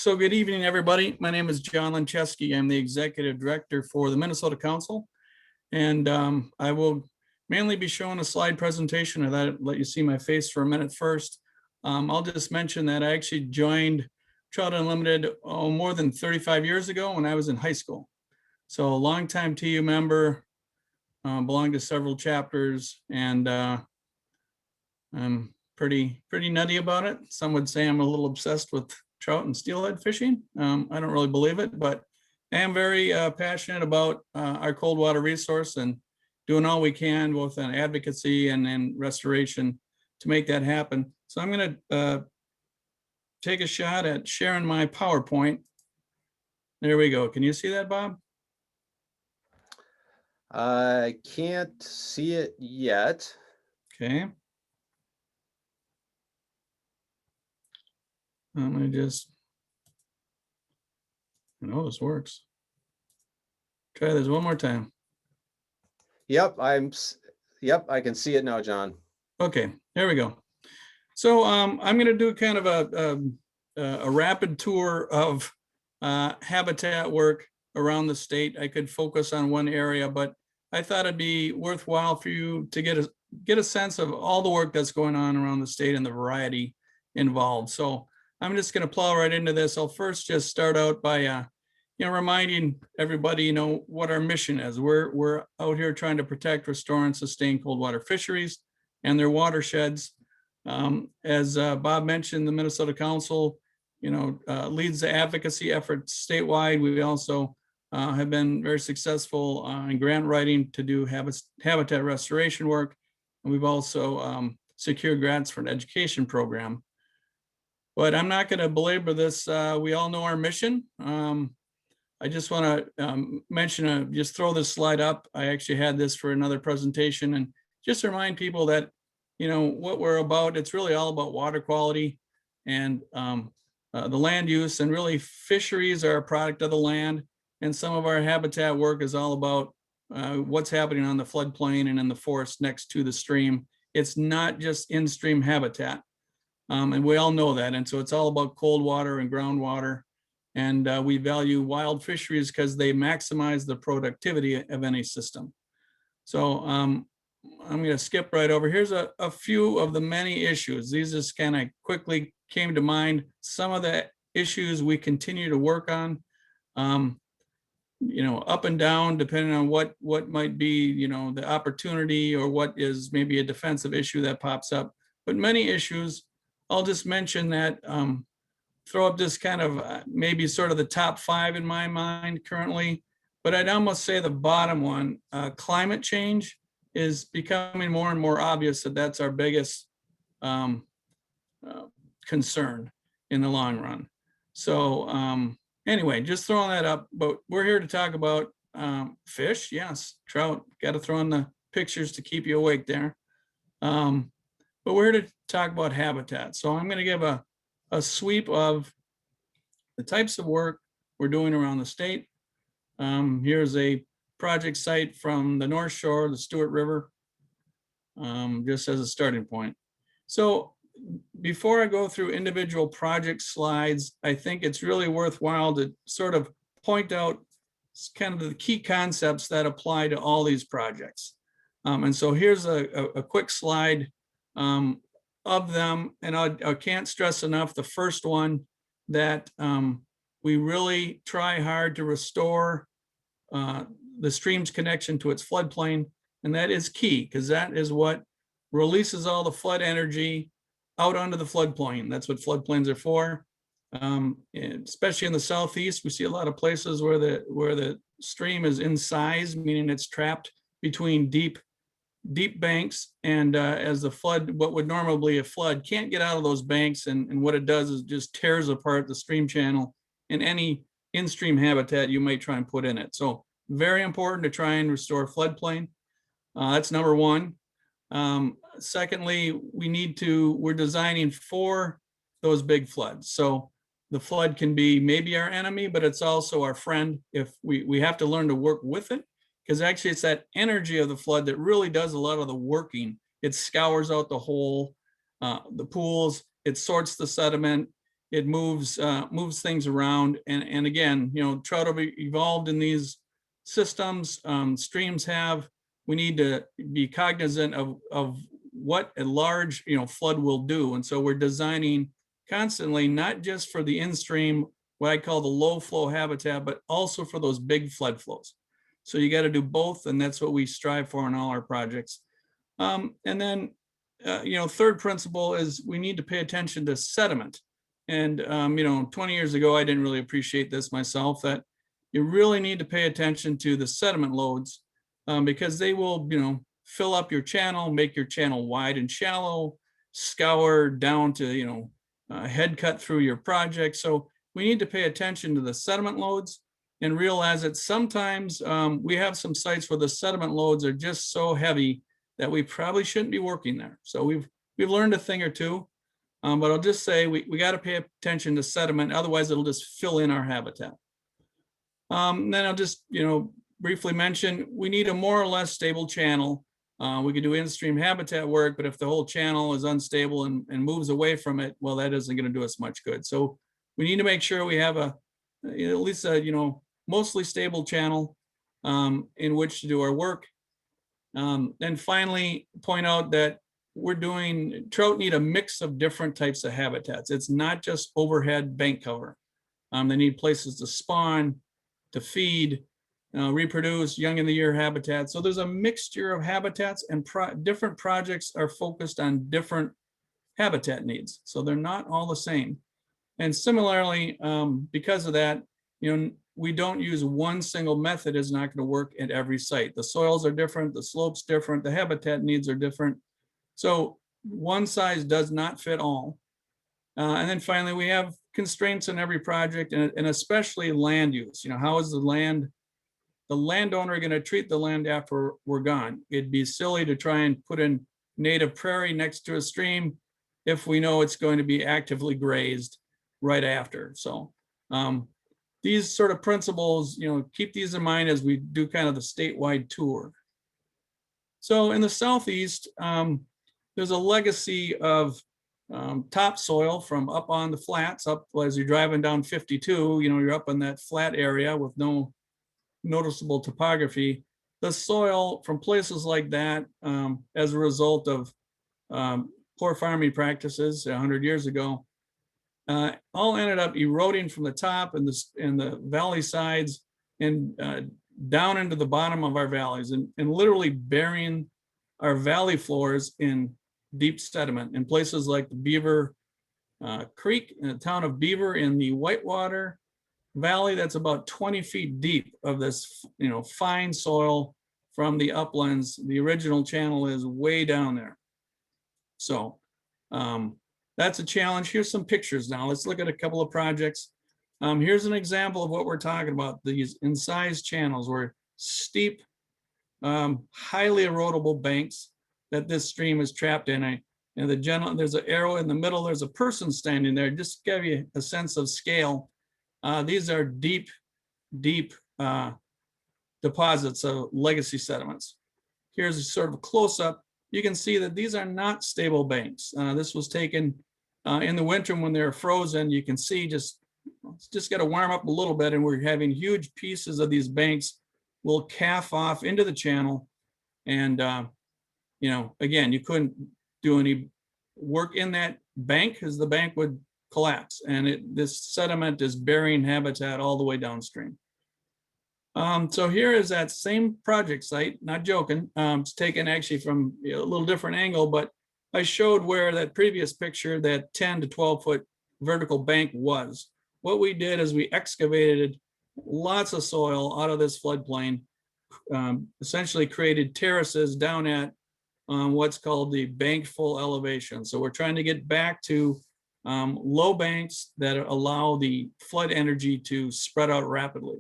So good evening, everybody. My name is John Lenczewski. I'm the Executive Director for the Minnesota Council. And I will mainly be showing a slide presentation, or that let you see my face for a minute first. I'll just mention that I actually joined Trout Unlimited more than 35 years ago when I was in high school. So a longtime TU member, belonged to several chapters, and I'm pretty nutty about it. Some would say I'm a little obsessed with trout and steelhead fishing. I don't really believe it, but I am very passionate about our cold water resource and doing all we can, both on advocacy and in restoration, to make that happen. So I'm going to take a shot at sharing my PowerPoint. There we go. Can you see that, Bob? I can't see it yet. Okay. I'm going to just, I know this works. Try this one more time. Yep, I can see it now, John. Okay, there we go. So I'm going to do kind of a rapid tour of habitat work around the state. I could focus on one area, but I thought it'd be worthwhile for you to get a sense of all the work that's going on around the state and the variety involved. So I'm just going to plow right into this. I'll first just start out by reminding everybody, what our mission is. We're out here trying to protect, restore, and sustain cold water fisheries and their watersheds. As Bob mentioned, the Minnesota Council, leads the advocacy efforts statewide. We also have been very successful in grant writing to do habitat restoration work. And we've also secured grants for an education program. But I'm not going to belabor this. We all know our mission. I just want to mention, just throw this slide up. I actually had this for another presentation, and just remind people that, what we're about, it's really all about water quality and the land use, and really fisheries are a product of the land. And some of our habitat work is all about what's happening on the floodplain and in the forest next to the stream. It's not just in-stream habitat. And we all know that. And so it's all about cold water and groundwater. And we value wild fisheries because they maximize the productivity of any system. So I'm going to skip right over. Here's a few of the many issues. These just kind of quickly came to mind. Some of the issues we continue to work on, up and down, depending on what might be, the opportunity, or what is maybe a defensive issue that pops up. But many issues, I'll just mention that, throw up just kind of maybe sort of the top 5 in my mind currently, but I'd almost say the bottom one, climate change, is becoming more and more obvious that that's our biggest concern in the long run. So anyway, just throwing that up, but we're here to talk about fish. Yes, trout, got to throw in the pictures to keep you awake there. But we're here to talk about habitat. So I'm going to give a sweep of the types of work we're doing around the state. Here's a project site from the North Shore, the Stewart River, just as a starting point. So before I go through individual project slides, I think it's really worthwhile to sort of point out kind of the key concepts that apply to all these projects. And so here's a quick slide of them, and I can't stress enough the first one, that we really try hard to restore the stream's connection to its floodplain, and that is key because that is what releases all the flood energy out onto the floodplain. That's what floodplains are for. Especially in the southeast, we see a lot of places where the stream is incised, meaning it's trapped between deep banks, and as the flood, what would normally be a flood, can't get out of those banks, and what it does is just tears apart the stream channel and any in-stream habitat you might try and put in it. So very important to try and restore floodplain. That's number one. Secondly, we're designing for those big floods. So the flood can be maybe our enemy, but it's also our friend if we have to learn to work with it. Because actually it's that energy of the flood that really does a lot of the working. It scours out the hole, the pools, it sorts the sediment, it moves things around. And again, trout have evolved in these systems. Streams have. We need to be cognizant of what a large flood will do. And so we're designing constantly, not just for the in-stream, what I call the low flow habitat, but also for those big flood flows. So you got to do both, and that's what we strive for in all our projects. And then, third principle is we need to pay attention to sediment. And 20 years ago, I didn't really appreciate this myself, that you really need to pay attention to the sediment loads, because they will, fill up your channel, make your channel wide and shallow, scour down to, head cut through your project. So we need to pay attention to the sediment loads and realize that sometimes we have some sites where the sediment loads are just so heavy that we probably shouldn't be working there. So we've learned a thing or two, but I'll just say we got to pay attention to sediment, otherwise it'll just fill in our habitat. Then I'll just briefly mention we need a more or less stable channel. We could do in-stream habitat work, but if the whole channel is unstable and moves away from it, well, that isn't going to do us much good. So we need to make sure we have at least a mostly stable channel in which to do our work. And finally, point out that trout need a mix of different types of habitats. It's not just overhead bank cover. They need places to spawn, to feed, reproduce, young in the year habitat. So there's a mixture of habitats, and different projects are focused on different habitat needs. So they're not all the same. And similarly, because of that, we don't use one single method is not going to work at every site. The soils are different, the slopes different, the habitat needs are different. So one size does not fit all. And then finally, we have constraints in every project, and especially land use. How is the landowner going to treat the land after we're gone? It'd be silly to try and put in native prairie next to a stream if we know it's going to be actively grazed right after. So these sort of principles, keep these in mind as we do kind of the statewide tour. So in the Southeast, there's a legacy of topsoil from up on the flats, up as you're driving down 52, you're up in that flat area with no noticeable topography. The soil from places like that, as a result of poor farming practices 100 years ago, all ended up eroding from the top and the valley sides and down into the bottom of our valleys, and literally burying our valley floors in deep sediment in places like the Beaver Creek in the town of Beaver in the Whitewater Valley. That's about 20 feet deep of this fine soil from the uplands. The original channel is way down there. So that's a challenge. Here's some pictures now. Let's look at a couple of projects. Here's an example of what we're talking about. These incised channels were steep, highly erodible banks that this stream is trapped in. And there's an arrow in the middle. There's a person standing there, just to give you a sense of scale. These are deep deposits of legacy sediments. Here's a sort of a close-up. You can see that these are not stable banks. This was taken in the winter when they're frozen. You can see it's just got to warm up a little bit, and we're having huge pieces of these banks will calf off into the channel. And again, you couldn't do any work in that bank because the bank would collapse, and this sediment is burying habitat all the way downstream. So here is that same project site, not joking. It's taken actually from a little different angle, but I showed where that previous picture, that 10 to 12 foot vertical bank was. What we did is we excavated lots of soil out of this floodplain, essentially created terraces down at what's called the bankfull elevation. So we're trying to get back to low banks that allow the flood energy to spread out rapidly.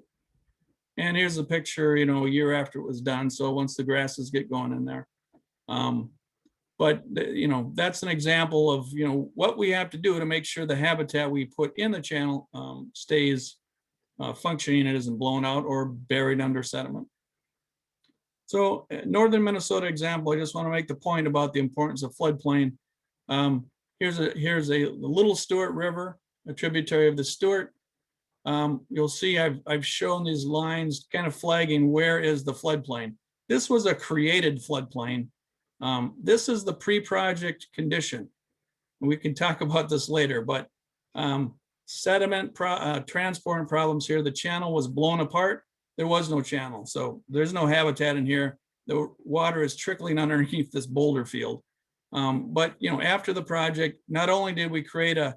And here's a picture, a year after it was done. So once the grasses get going in there. But that's an example of, what we have to do to make sure the habitat we put in the channel stays functioning and isn't blown out or buried under sediment. So northern Minnesota example, I just want to make the point about the importance of floodplain. Here's a little Stewart River. a tributary of the Stewart. You'll see I've shown these lines kind of flagging where is the floodplain. This was a created floodplain. This is the pre-project condition. We can talk about this later, but sediment transport and problems here. The channel was blown apart. There was no channel, so there's no habitat in here. The water is trickling underneath this boulder field. But you know, after the project, not only did we create a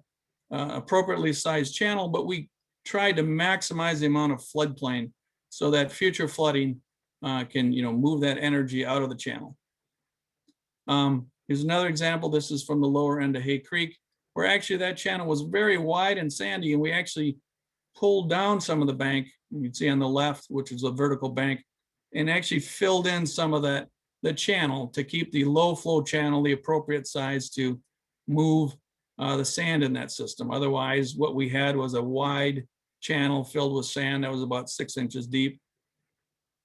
appropriately sized channel, but we tried to maximize the amount of floodplain so that future flooding can, you know, move that energy out of the channel. Here's another example. This is from the lower end of Hay Creek, where actually that channel was very wide and sandy, and we actually pulled down some of the bank. You can see on the left, which is a vertical bank, and actually filled in some of that, the channel, to keep the low flow channel the appropriate size to move the sand in that system. Otherwise, what we had was a wide channel filled with sand that was about 6 inches deep.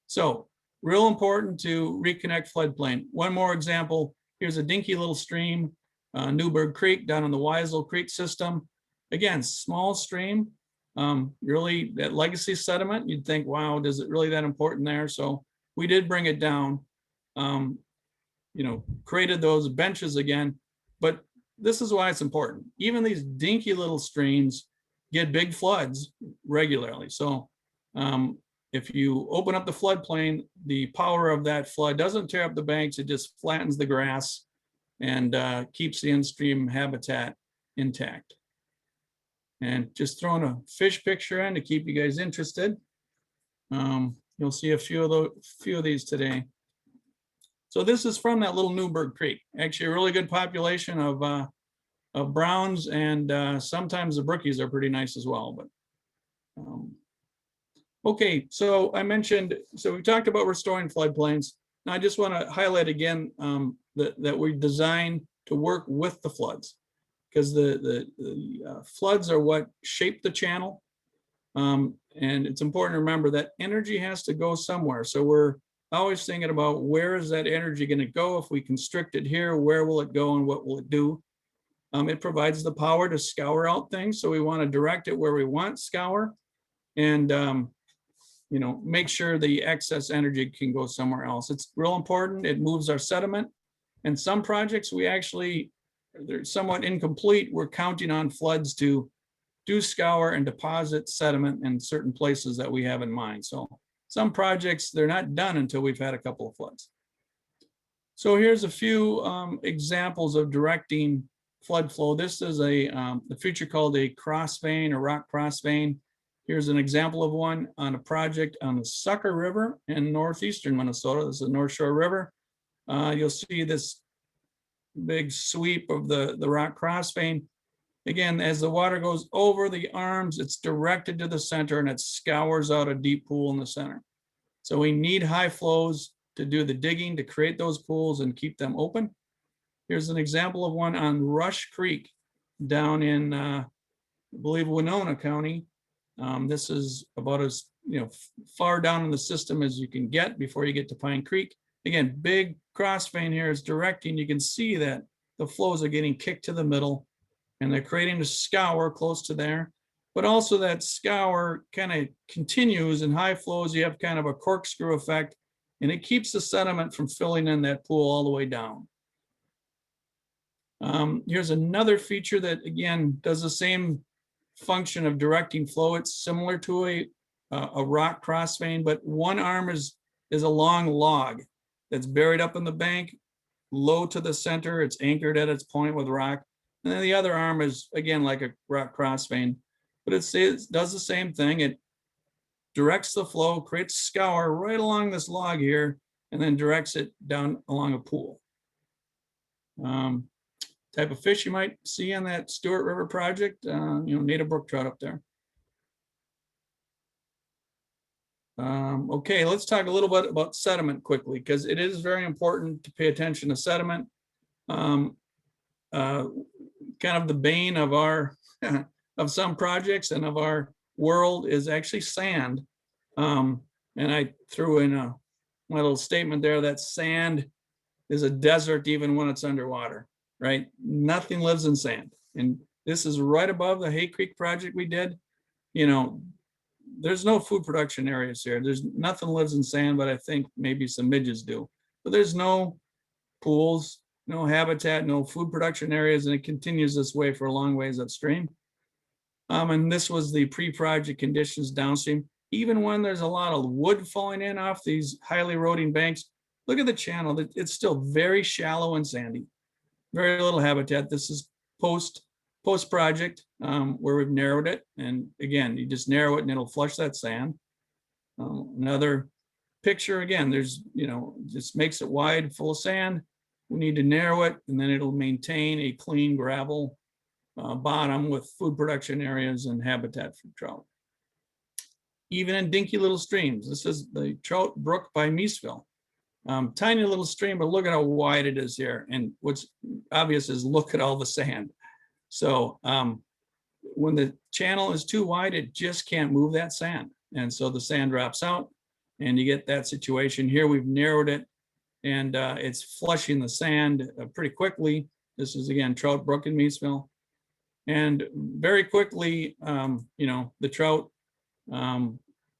So real important to reconnect floodplain. One more example. Here's a dinky little stream, Newburgh Creek down in the Wiesel Creek system. Again, small stream, really that legacy sediment. You'd think, wow, is it really that important there? So we did bring it down, you know, created those benches again, but this is why it's important. Even these dinky little streams get big floods regularly. So if you open up the floodplain, the power of that flood doesn't tear up the banks, it just flattens the grass and keeps the in-stream habitat intact. And just throwing a fish picture in to keep you guys interested. You'll see a few of these today. So this is from that little Newburgh Creek. Actually, a really good population of browns, and sometimes the brookies are pretty nice as well. But okay, so I mentioned, so we talked about restoring floodplains. Now I just want to highlight again that we designed to work with the floods, because the floods are what shape the channel. And it's important to remember that energy has to go somewhere. So we're always thinking about, where is that energy going to go? If we constrict it here, where will it go and what will it do? It provides the power to scour out things. So we want to direct it where we want scour, and you know, make sure the excess energy can go somewhere else. It's real important. It moves our sediment. And some projects we actually, they're somewhat incomplete. We're counting on floods to do scour and deposit sediment in certain places that we have in mind. So some projects, they're not done until we've had a couple of floods. So here's a few examples of directing flood flow. This is a feature called a cross vane, or rock cross vane. Here's an example of one on a project on the Sucker River in northeastern Minnesota. This is the North Shore River. You'll see this big sweep of the rock cross vane. Again, as the water goes over the arms, it's directed to the center and it scours out a deep pool in the center. So we need high flows to do the digging to create those pools and keep them open. Here's an example of one on Rush Creek down in, I believe, Winona County. This is about as, you know, far down in the system as you can get before you get to Pine Creek. Again, big cross vane here is directing. You can see that the flows are getting kicked to the middle, and they're creating a scour close to there. But also that scour kind of continues in high flows. You have kind of a corkscrew effect, and it keeps the sediment from filling in that pool all the way down. Here's another feature that, again, does the same function of directing flow. It's similar to a rock cross vane, but one arm is a long log that's buried up in the bank, low to the center. It's anchored at its point with rock. And then the other arm is, again, like a rock cross vane, but it does the same thing. It directs the flow, creates scour right along this log here, and then directs it down along a pool. Type of fish you might see on that Stewart River project, you know, native brook trout up there. Okay, let's talk a little bit about sediment quickly, because it is very important to pay attention to sediment. Kind of the bane of our of some projects and of our world is actually sand. And I threw in my little statement there that sand is a desert even when it's underwater, right? Nothing lives in sand. And This is right above the Hay Creek project we did. You know, there's no food production areas here. There's nothing lives in sand, but I think maybe some midges do. But there's no pools, no habitat, no food production areas, and it continues this way for a long ways upstream. And this was the pre-project conditions downstream. Even when there's a lot of wood falling in off these highly eroding banks, look at the channel. It's still very shallow and sandy. Very little habitat. This is post-project where we've narrowed it. And again, you just narrow it and it'll flush that sand. Another picture, again, there's, you know, just makes it wide, full of sand. We need to narrow it, and then it'll maintain a clean gravel bottom with food production areas and habitat for trout. Even in dinky little streams, this is the Trout Brook by Meesville. Tiny little stream, but look at how wide it is here. And what's obvious is look at all the sand. So when the channel is too wide, it just can't move that sand. And so the sand drops out and you get that situation. Here we've narrowed it, and it's flushing the sand pretty quickly. This is again Trout Brook in Meesville. And very quickly, you know, the trout,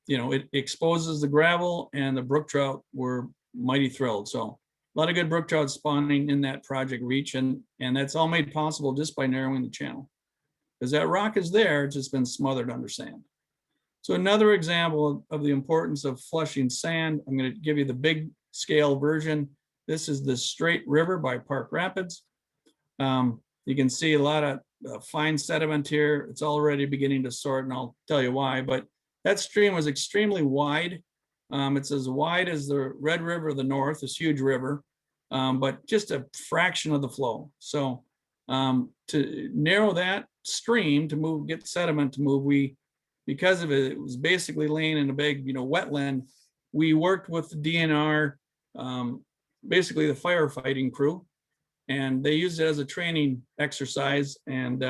you know, it exposes the gravel, and the brook trout were mighty thrilled. So a lot of good brook trout spawning in that project reach, and that's all made possible just by narrowing the channel. Because that rock is there, it's just been smothered under sand. So another example of the importance of flushing sand, I'm going to give you the big scale version. This is the Straight River by Park Rapids. You can see a lot of fine sediment here. It's already beginning to sort, and I'll tell you why. But that stream was extremely wide. It's as wide as the Red River of the North, this huge river, but just a fraction of the flow. So to narrow that stream to move, get sediment to move, because of it, it was basically laying in a big, you know, wetland. We worked with the DNR, basically the firefighting crew, and they used it as a training exercise and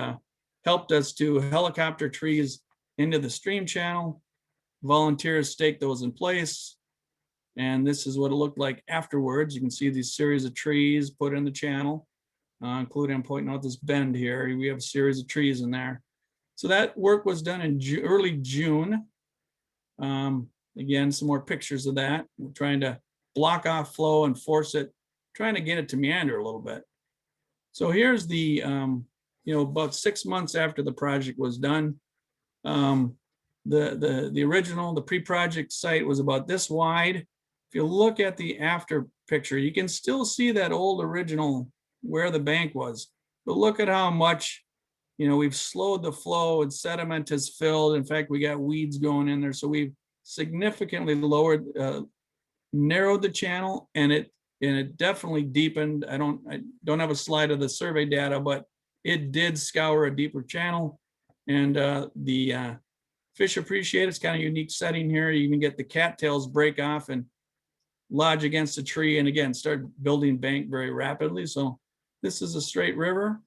helped us to helicopter trees into the stream channel. Volunteers staked those in place. And this is what it looked like afterwards. You can see these series of trees put in the channel, including, I'm pointing out this bend here. We have a series of trees in there. So that work was done in early June. Again, some more pictures of that. We're trying to block off flow and force it, trying to get it to meander a little bit. So here's the, you know, about 6 months after the project was done. The original, the pre-project site was about this wide. If you look at the after picture, you can still see that old original where the bank was. But look at how much, you know, we've slowed the flow and sediment has filled. In fact, we got weeds going in there. So we've significantly lowered, narrowed the channel, and it definitely deepened. I don't have a slide of the survey data, but it did scour a deeper channel. And the fish appreciate it. It's kind of a unique setting here. You can get the cattails break off and lodge against a tree, and again start building bank very rapidly. So this is a straight river,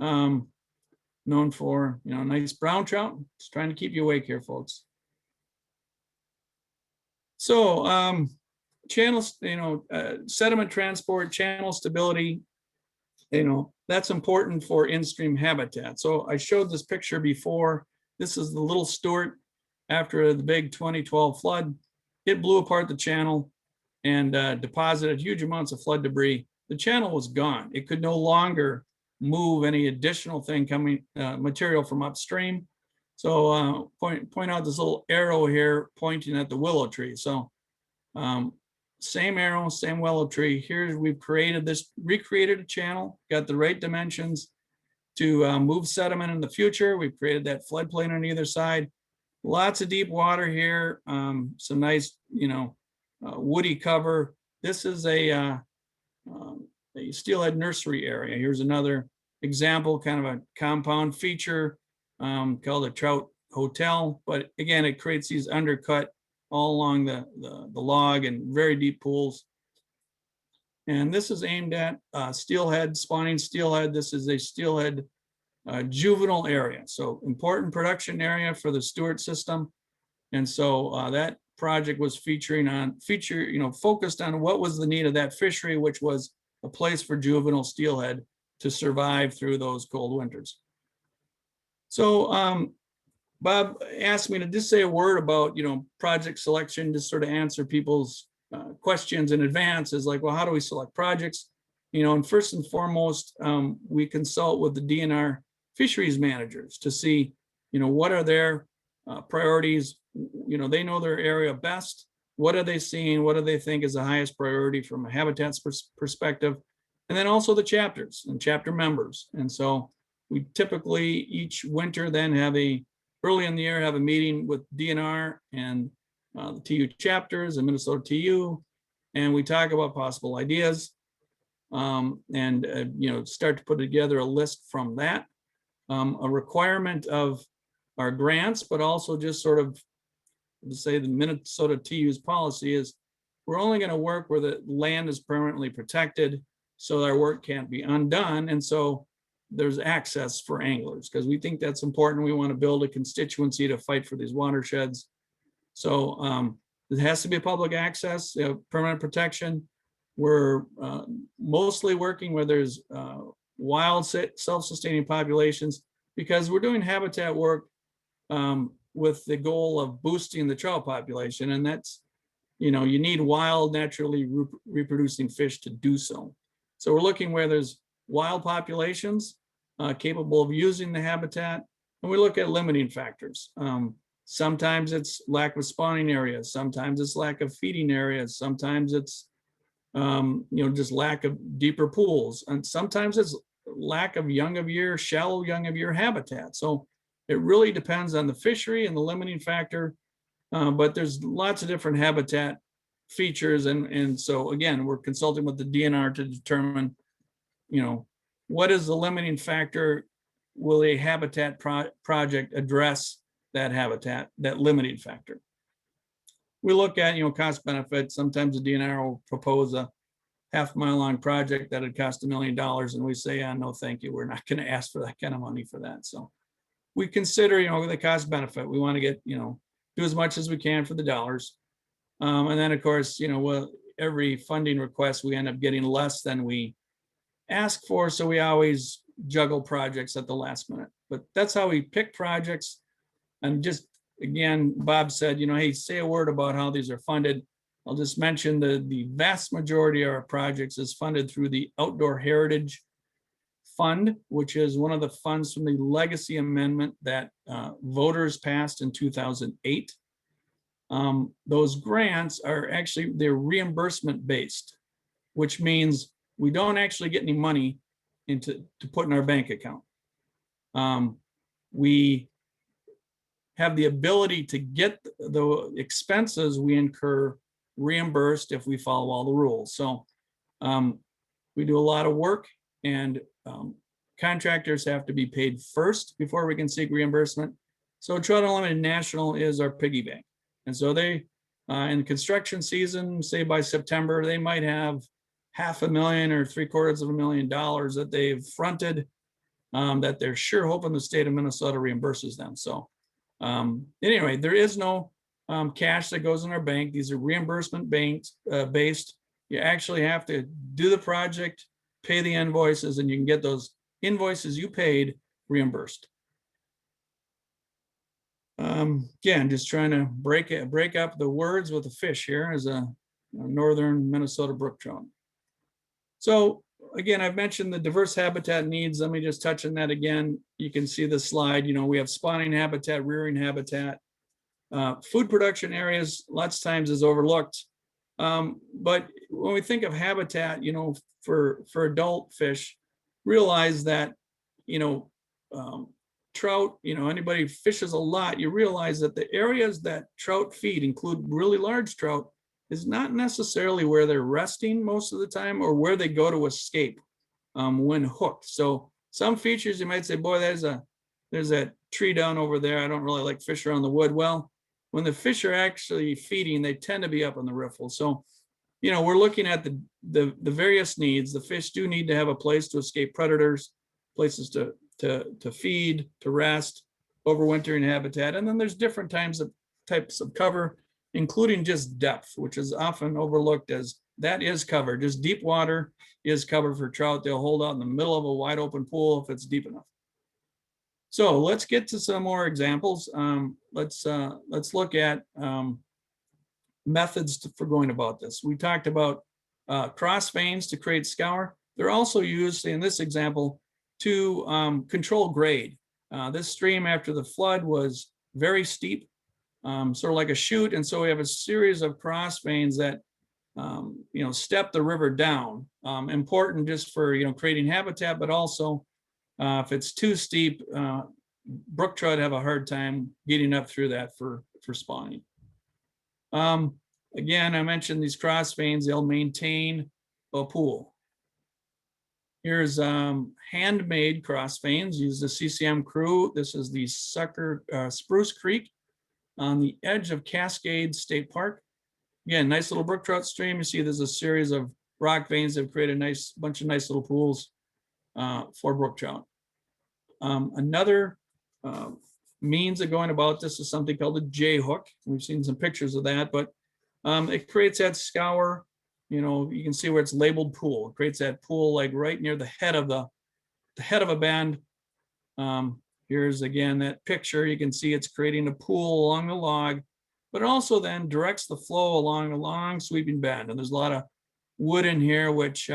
known for, you know, nice brown trout. Just trying to keep you awake here, folks. So channels, you know, sediment transport, channel stability, you know, that's important for in-stream habitat. So I showed this picture before. This is the Little Stewart after the big 2012 flood. It blew apart the channel and deposited huge amounts of flood debris. The channel was gone. It could no longer move any additional thing coming, material from upstream. So point out this little arrow here pointing at the willow tree. So same arrow, same willow tree. Here we've created this, recreated a channel, got the right dimensions to move sediment in the future. We've created that floodplain on either side. Lots of deep water here. Some nice, you know, woody cover. This is a steelhead nursery area. Here's another example, kind of a compound feature called a Trout Hotel. But again, it creates these undercut all along the log and very deep pools. And this is aimed at steelhead, spawning steelhead. This is a steelhead juvenile area. So important production area for the Stewart system. And so that project was focused on what was the need of that fishery, which was a place for juvenile steelhead to survive through those cold winters. So Bob asked me to just say a word about, project selection, just sort of answer people's questions in advance. Is like, well, how do we select projects? And first and foremost, we consult with the DNR fisheries managers to see, what are their priorities. They know their area best. What are they seeing? What do they think is the highest priority from a habitat perspective? And then also the chapters and chapter members. And so we typically each winter then early in the year, have a meeting with DNR and the TU chapters and Minnesota TU. And we talk about possible ideas and start to put together a list from that. A requirement of our grants, but also just sort of to say the Minnesota TU's policy is we're only going to work where the land is permanently protected so our work can't be undone. And so there's access for anglers because we think that's important. We want to build a constituency to fight for these watersheds. So it has to be a public access, permanent protection. We're mostly working where there's wild self-sustaining populations because we're doing habitat work with the goal of boosting the trout population. And that's, you need wild, naturally reproducing fish to do so. So we're looking where there's wild populations capable of using the habitat. And we look at limiting factors. Sometimes it's lack of spawning areas. Sometimes it's lack of feeding areas. Sometimes it's, just lack of deeper pools. And sometimes it's lack of shallow young of year habitat. So it really depends on the fishery and the limiting factor. But there's lots of different habitat features. And so again, we're consulting with the DNR to determine, what is the limiting factor? Will a habitat project address that habitat, that limiting factor? We look at, cost benefit. Sometimes the DNR will propose a half-mile long project that would cost $1 million. And we say, no, thank you. We're not going to ask for that kind of money for that. So we consider, the cost benefit. We want to get, do as much as we can for the dollars. And then of course, every funding request, we end up getting less than we ask for. So we always juggle projects at the last minute, but that's how we pick projects. And just, again, Bob said, hey, say a word about how these are funded. I'll just mention the vast majority of our projects is funded through the Outdoor Heritage Fund, which is one of the funds from the Legacy Amendment that voters passed in 2008. Those grants are actually, they're reimbursement based, which means we don't actually get any money to put in our bank account. We have the ability to get the expenses we incur reimbursed if we follow all the rules. So we do a lot of work, and contractors have to be paid first before we can seek reimbursement. So Trout Unlimited National is our piggy bank. And so they, in the construction season, say by September, they might have $500,000 or $750,000 that they've fronted that they're sure hoping the state of Minnesota reimburses them. So anyway, there is no cash that goes in our bank. These are reimbursement based. You actually have to do the project, pay the invoices, and you can get those invoices you paid reimbursed. Again, just trying to break up the words with the fish here as a northern Minnesota brook trout. So again, I've mentioned the diverse habitat needs. Let me just touch on that again. You can see the slide. We have spawning habitat, rearing habitat. Food production areas lots of times is overlooked. But when we think of habitat, for adult fish, realize that, trout, anybody who fishes a lot, you realize that the areas that trout feed include really large trout is not necessarily where they're resting most of the time or where they go to escape when hooked. So some features you might say, boy, there's that tree down over there. I don't really like fish around the wood. Well, when the fish are actually feeding, they tend to be up on the riffle. So, we're looking at the various needs. The fish do need to have a place to escape predators, places to feed, to rest, overwintering habitat. And then there's different types of cover, including just depth, which is often overlooked as that is cover. Just deep water is cover for trout. They'll hold out in the middle of a wide open pool if it's deep enough. So let's get to some more examples. Let's look at methods for going about this. We talked about cross veins to create scour. They're also used in this example to control grade. This stream after the flood was very steep, sort of like a chute, and so we have a series of cross veins that step the river down. Important just for creating habitat, but also if it's too steep, brook trout have a hard time getting up through that for spawning. Again, I mentioned these cross veins, they'll maintain a pool. Here's handmade cross veins, use the CCM crew. This is the Spruce Creek on the edge of Cascade State Park. Again, nice little brook trout stream. You see there's a series of rock veins that have created a bunch of nice little pools for brook trout. Another means of going about this is something called a J hook. We've seen some pictures of that, but it creates that scour. You can see where it's labeled pool. It creates that pool like right near the head of a bend. Here's again that picture. You can see it's creating a pool along the log, but it also then directs the flow along a long sweeping bend. And there's a lot of wood in here, which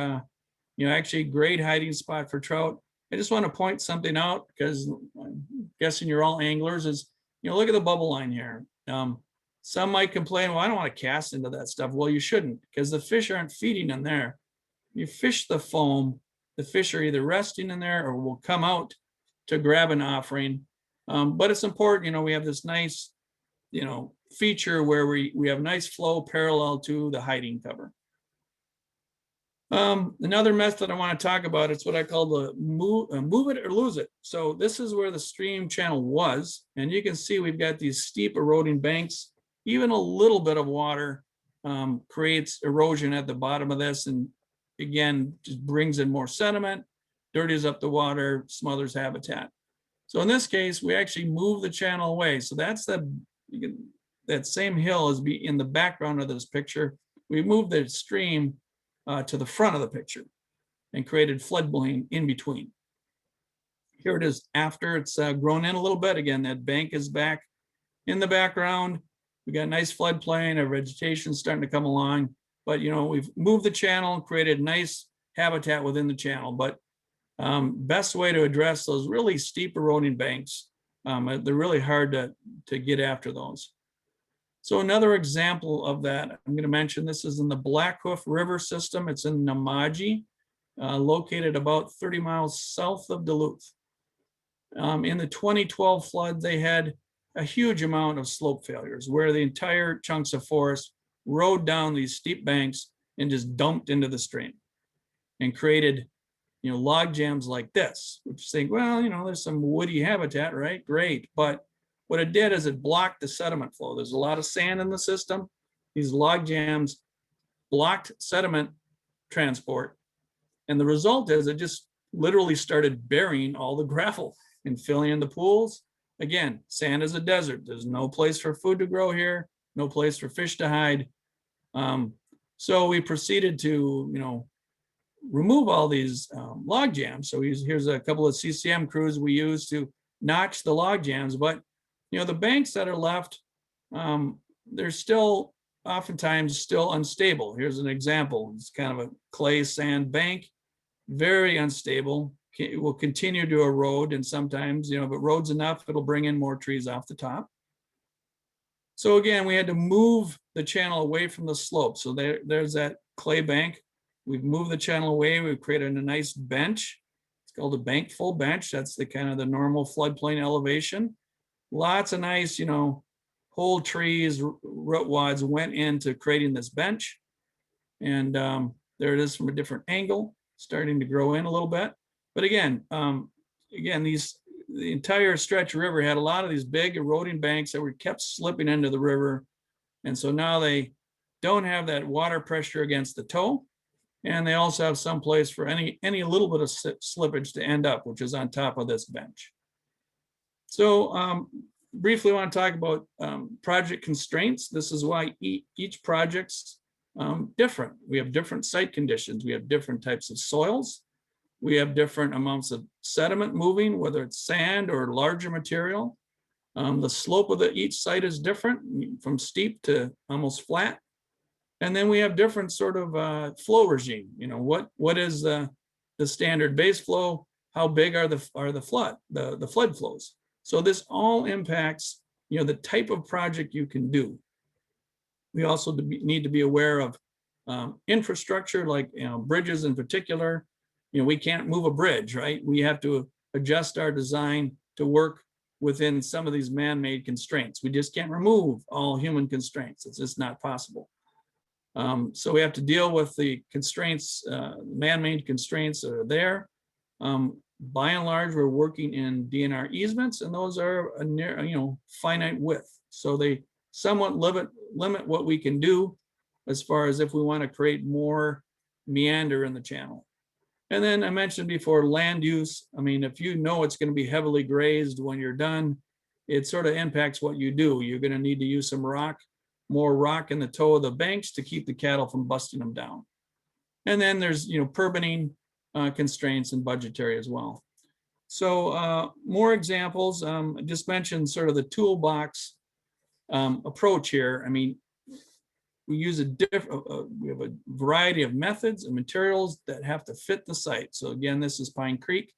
actually great hiding spot for trout. I just want to point something out because I'm guessing you're all anglers. Is look at the bubble line here. Some might complain, well, I don't want to cast into that stuff. Well, you shouldn't, because the fish aren't feeding in there. You fish the foam, the fish are either resting in there or will come out to grab an offering. But it's important, we have this nice, feature where we have nice flow parallel to the hiding cover. Another method I want to talk about, it's what I call the move it or lose it. So this is where the stream channel was, and you can see we've got these steep eroding banks. Even a little bit of water creates erosion at the bottom of this, and again, just brings in more sediment, dirties up the water, smothers habitat. So in this case, we actually move the channel away. So that's that same hill is in the background of this picture. We moved the stream to the front of the picture and created floodplain in between. Here it is after it's grown in a little bit. Again, that bank is back in the background. We got a nice floodplain, our vegetation starting to come along, but we've moved the channel, created nice habitat within the channel. But best way to address those really steep eroding banks, they're really hard to get after those. So another example of that, I'm going to mention, this is in the Blackhoof River system. It's in Namaji, located about 30 miles south of Duluth. In the 2012 flood, they had a huge amount of slope failures where the entire chunks of forest rode down these steep banks and just dumped into the stream and created, log jams like this, which you think, well, there's some woody habitat, right? Great. But what it did is it blocked the sediment flow. There's a lot of sand in the system. These log jams blocked sediment transport. And the result is it just literally started burying all the gravel and filling in the pools. Again, sand is a desert. There's no place for food to grow here, no place for fish to hide. So we proceeded to, remove all these log jams. So here's a couple of CCM crews we use to notch the log jams. But, the banks that are left, they're still oftentimes still unstable. Here's an example. It's kind of a clay sand bank, very unstable. It will continue to erode, and sometimes, if it erodes enough, it'll bring in more trees off the top. So again, we had to move the channel away from the slope. So there's that clay bank. We've moved the channel away. We've created a nice bench. It's called a bankfull bench. That's the kind of the normal floodplain elevation. Lots of nice, whole trees, root wads went into creating this bench. And there it is from a different angle, starting to grow in a little bit. But again, the entire stretch of river had a lot of these big eroding banks that were kept slipping into the river. And so now they don't have that water pressure against the toe. And they also have some place for any little bit of slippage to end up, which is on top of this bench. So briefly, I want to talk about project constraints. This is why each project's different. We have different site conditions. We have different types of soils. we have different amounts of sediment moving, whether it's sand or larger material. The slope of each site is different, from steep to almost flat. And then we have different sort of flow regime. You know, what is the standard base flow? How big are the flood flows? So this all impacts, you know, the type of project you can do. We also need to be aware of infrastructure, like, you know, bridges in particular. You know, we can't move a bridge, right? We have to adjust our design to work within some of these man-made constraints. We just can't remove all human constraints. It's just not possible. So we have to deal with the constraints, man-made constraints that are there. By and large, we're working in DNR easements, and those are a near, you know, finite width. So they somewhat limit what we can do as far as if we want to create more meander in the channel. And then I mentioned before, land use. I mean, if you know it's going to be heavily grazed when you're done, it sort of impacts what you do. You're going to need to use some rock, more rock in the toe of the banks to keep the cattle from busting them down. And then there's, you know, permitting constraints and budgetary as well. So more examples. I just mentioned sort of the toolbox approach here. I mean, we use we have a variety of methods and materials that have to fit the site. So again, this is Pine Creek.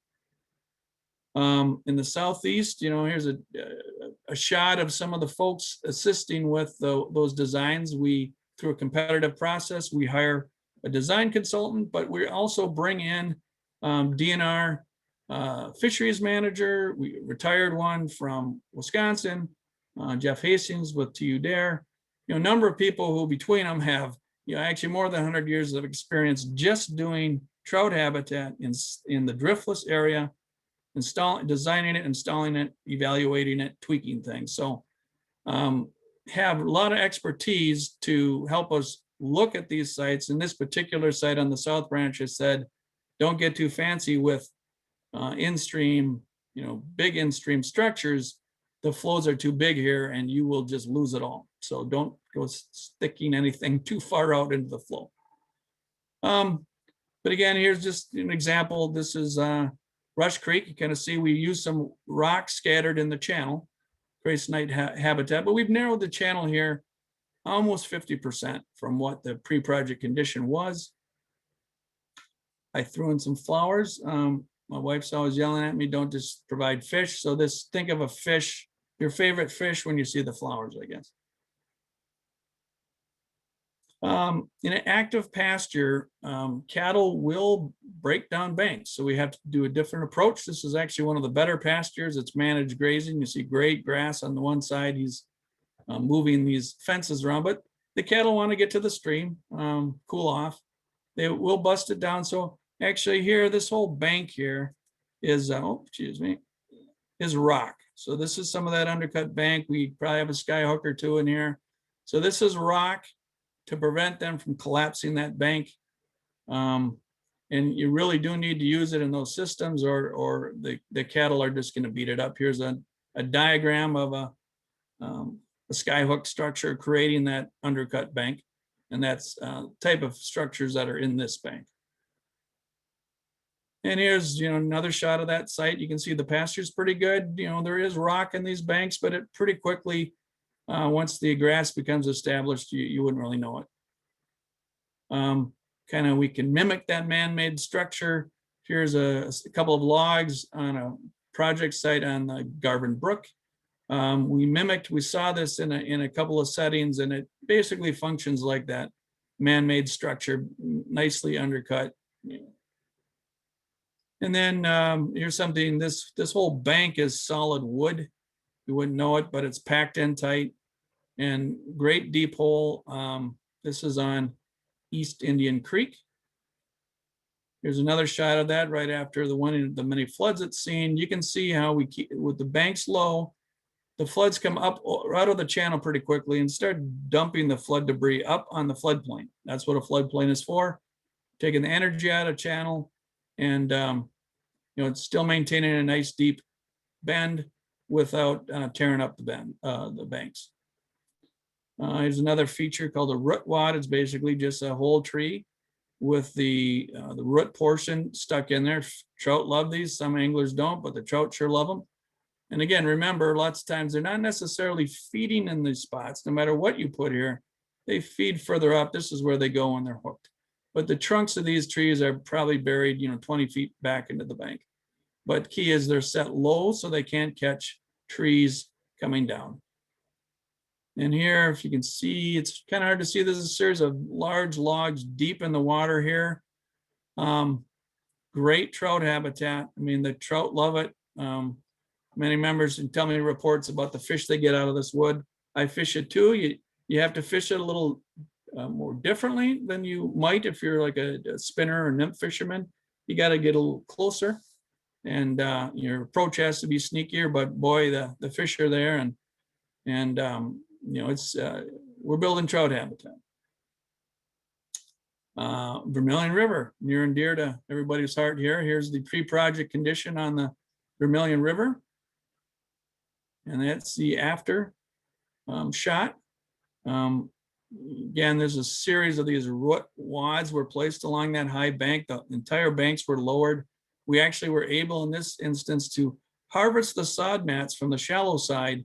In the southeast, you know, here's a shot of some of the folks assisting with those designs. Through a competitive process, we hire a design consultant, but we also bring in DNR fisheries manager. We retired one from Wisconsin, Jeff Hastings with TU Dare. You know, a number of people who between them have, you know, actually more than 100 years of experience just doing trout habitat in the driftless area, designing it, installing it, evaluating it, tweaking things. So have a lot of expertise to help us look at these sites. In this particular site on the South Branch, I said, don't get too fancy with in-stream, you know, big in-stream structures. The flows are too big here and you will just lose it all. So don't go sticking anything too far out into the flow. But again, here's just an example. This is Rush Creek. You kind of see we use some rocks scattered in the channel, Grace Night habitat, but we've narrowed the channel here almost 50% from what the pre-project condition was. I threw in some flowers. My wife's always yelling at me, don't just provide fish. So think of a fish, your favorite fish when you see the flowers, I guess. In an active pasture, cattle will break down banks. So we have to do a different approach. This is actually one of the better pastures. It's managed grazing. You see great grass on the one side. He's moving these fences around, but the cattle want to get to the stream, cool off. They will bust it down. So actually here, this whole bank here is, is rock. So this is some of that undercut bank. We probably have a sky hook or two in here. So this is rock to prevent them from collapsing that bank. And you really do need to use it in those systems or the cattle are just going to beat it up. Here's a diagram of a skyhook structure creating that undercut bank. And that's type of structures that are in this bank. And here's, you know, another shot of that site. You can see the pasture's pretty good. You know, there is rock in these banks, but it pretty quickly, once the grass becomes established, you wouldn't really know it. Kind of, we can mimic that man-made structure. Here's a couple of logs on a project site on the Garvin Brook. We saw this in a couple of settings, and it basically functions like that man-made structure, nicely undercut. And then here's something, this whole bank is solid wood. You wouldn't know it, but it's packed in tight and great deep hole. This is on East Indian Creek. Here's another shot of that right after the many floods it's seen. You can see how we keep, with the banks low, the floods come up out of the channel pretty quickly and start dumping the flood debris up on the floodplain. That's what a floodplain is for, taking the energy out of channel and you know, it's still maintaining a nice deep bend without tearing up the banks. Here's another feature called a root wad. It's basically just a whole tree with the root portion stuck in there. Trout love these, some anglers don't, but the trout sure love them. And again, remember, lots of times they're not necessarily feeding in these spots, no matter what you put here. They feed further up. This is where they go when they're hooked. But the trunks of these trees are probably buried, 20 feet back into the bank. But key is they're set low so they can't catch trees coming down. And here, if you can see, it's kind of hard to see. There's a series of large logs deep in the water here. Great trout habitat. I mean, the trout love it. Many members can tell me reports about the fish they get out of this wood. I fish it too. You have to fish it a little more differently than you might if you're like a spinner or nymph fisherman. You got to get a little closer, and your approach has to be sneakier. But boy, the fish are there, and it's we're building trout habitat. Vermilion River, near and dear to everybody's heart here. Here's the pre-project condition on the Vermilion River. And that's the after shot. Again, there's a series of these root wads were placed along that high bank. The entire banks were lowered. We actually were able in this instance to harvest the sod mats from the shallow side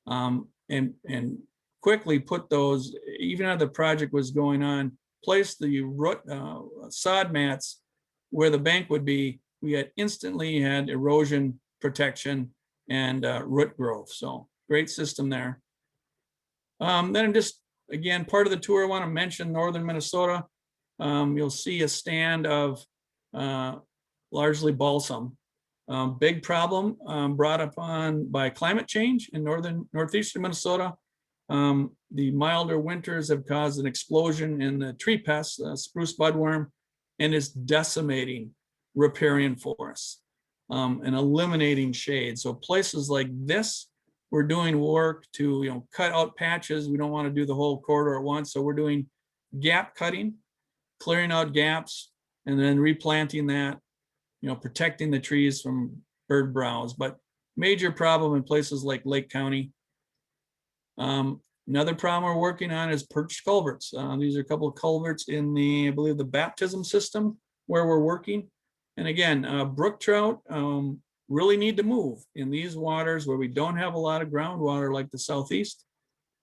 and quickly put those, even as the project was going on, place the root sod mats where the bank would be. We had instantly had erosion protection and root growth. So great system there. Then just, again, part of the tour, I want to mention northern Minnesota. You'll see a stand of largely balsam. Big problem brought upon by climate change in northeastern Minnesota. The milder winters have caused an explosion in the tree pests, spruce budworm, and is decimating riparian forests and eliminating shade. So places like this, we're doing work to cut out patches. We don't want to do the whole corridor at once. So we're doing gap cutting, clearing out gaps, and then replanting that, protecting the trees from bird browse. But major problem in places like Lake County. Another problem we're working on is perched culverts. These are a couple of culverts in I believe the baptism system where we're working. And again, brook trout really need to move in these waters where we don't have a lot of groundwater like the southeast.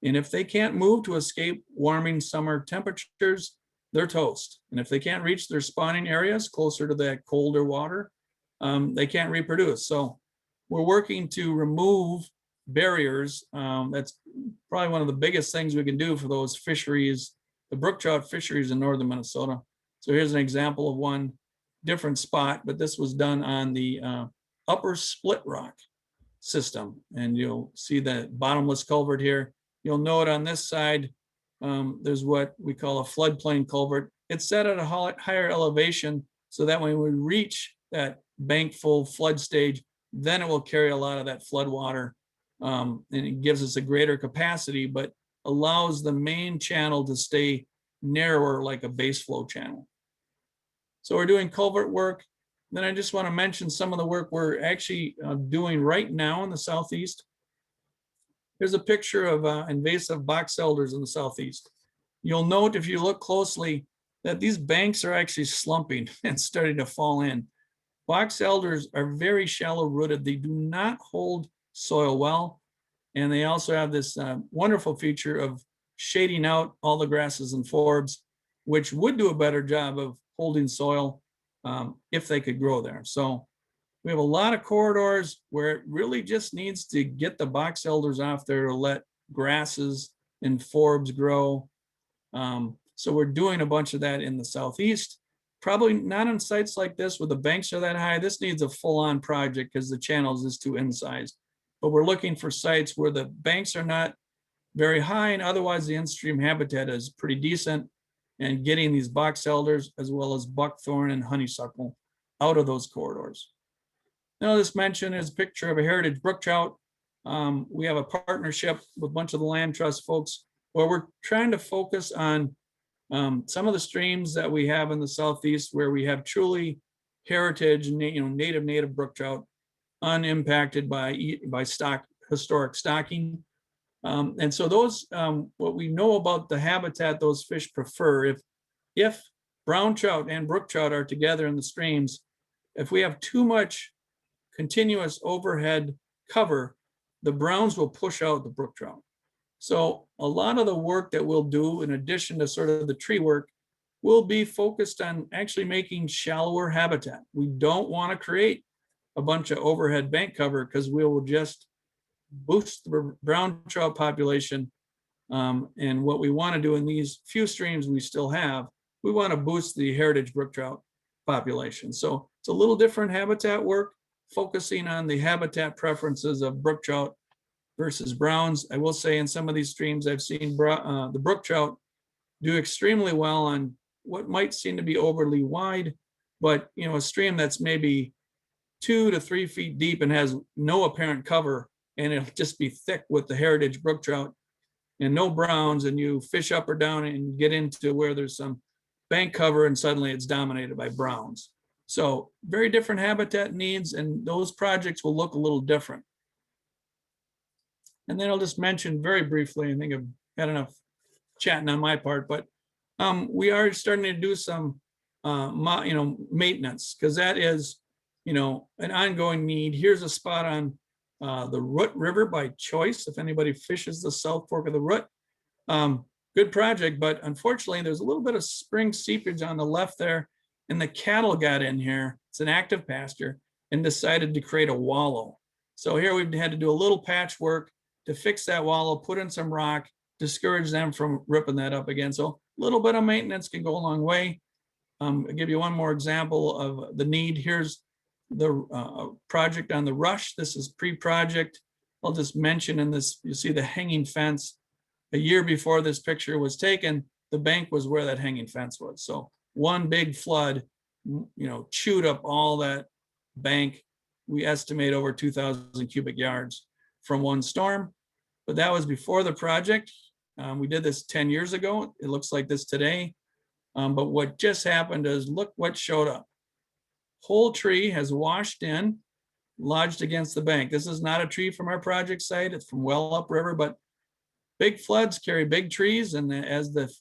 And if they can't move to escape warming summer temperatures, they're toast. And if they can't reach their spawning areas closer to that colder water, they can't reproduce. So we're working to remove barriers. That's probably one of the biggest things we can do for those fisheries, the brook trout fisheries in northern Minnesota. So here's an example of one different spot, but this was done on the upper split rock system. And you'll see the bottomless culvert here. You'll note on this side, there's what we call a floodplain culvert. It's set at a higher elevation so that when we reach that bank full flood stage, then it will carry a lot of that flood water. And it gives us a greater capacity, but allows the main channel to stay narrower like a base flow channel. So we're doing culvert work. Then I just want to mention some of the work we're actually doing right now in the southeast. Here's a picture of invasive boxelders in the southeast. You'll note if you look closely that these banks are actually slumping and starting to fall in. Boxelders are very shallow rooted. They do not hold soil well. And they also have this wonderful feature of shading out all the grasses and forbs, which would do a better job of holding soil if they could grow there. So we have a lot of corridors where it really just needs to get the boxelders off there to let grasses and forbs grow. So we're doing a bunch of that in the southeast. Probably not on sites like this where the banks are that high. This needs a full-on project because the channels is too incised. But we're looking for sites where the banks are not very high and otherwise the in-stream habitat is pretty decent, and getting these boxelders as well as buckthorn and honeysuckle out of those corridors. Now, this mention is a picture of a heritage brook trout. We have a partnership with a bunch of the land trust folks where we're trying to focus on some of the streams that we have in the southeast where we have truly heritage, native brook trout, unimpacted by historic stocking. And so those, what we know about the habitat those fish prefer, if brown trout and brook trout are together in the streams, if we have too much continuous overhead cover, the browns will push out the brook trout. So a lot of the work that we'll do, in addition to sort of the tree work, will be focused on actually making shallower habitat. We don't want to create a bunch of overhead bank cover because we will just boost the brown trout population. And what we want to do in these few streams we still have, we want to boost the heritage brook trout population. So it's a little different habitat work, focusing on the habitat preferences of brook trout versus browns. I will say in some of these streams, I've seen the brook trout do extremely well on what might seem to be overly wide, but a stream that's maybe 2 to 3 feet deep and has no apparent cover, and it'll just be thick with the heritage brook trout and no browns, and you fish up or down and get into where there's some bank cover and suddenly it's dominated by browns. So very different habitat needs, and those projects will look a little different. And then I'll just mention very briefly, I think I've had enough chatting on my part, but we are starting to do some maintenance, because that is an ongoing need. Here's a spot on the Root River by choice, if anybody fishes the South Fork of the Root. Good project, but unfortunately there's a little bit of spring seepage on the left there, and the cattle got in here. It's an active pasture, and decided to create a wallow. So here we've had to do a little patchwork to fix that wallow, put in some rock, discourage them from ripping that up again. So a little bit of maintenance can go a long way. I'll give you one more example of the need. Here's the project on the Rush. This is pre-project. I'll just mention in this, you see the hanging fence. A year before this picture was taken, the bank was where that hanging fence was. So one big flood, chewed up all that bank. We estimate over 2,000 cubic yards from one storm, but that was before the project. We did this 10 years ago. It looks like this today. But what just happened is, look what showed up. Whole tree has washed in, lodged against the bank. This is not a tree from our project site. It's from well upriver, but big floods carry big trees, and as the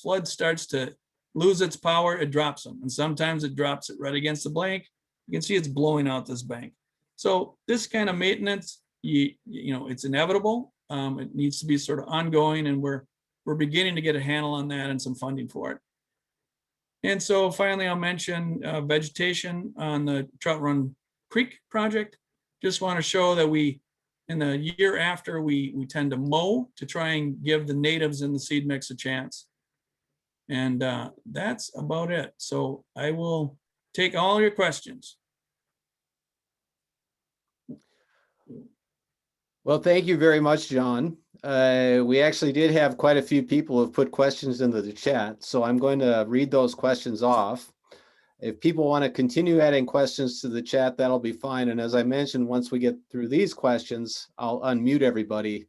flood starts to lose its power, it drops them. And sometimes it drops it right against the bank. You can see it's blowing out this bank. So this kind of maintenance, it's inevitable. It needs to be sort of ongoing, and we're beginning to get a handle on that and some funding for it. And so finally, I'll mention vegetation on the Trout Run Creek project. Just want to show that in the year after, we tend to mow to try and give the natives in the seed mix a chance. And that's about it. So I will take all your questions. Well, thank you very much, John. We actually did have quite a few people who have put questions into the chat, so I'm going to read those questions off. If people want to continue adding questions to the chat, that'll be fine. And as I mentioned, once we get through these questions, I'll unmute everybody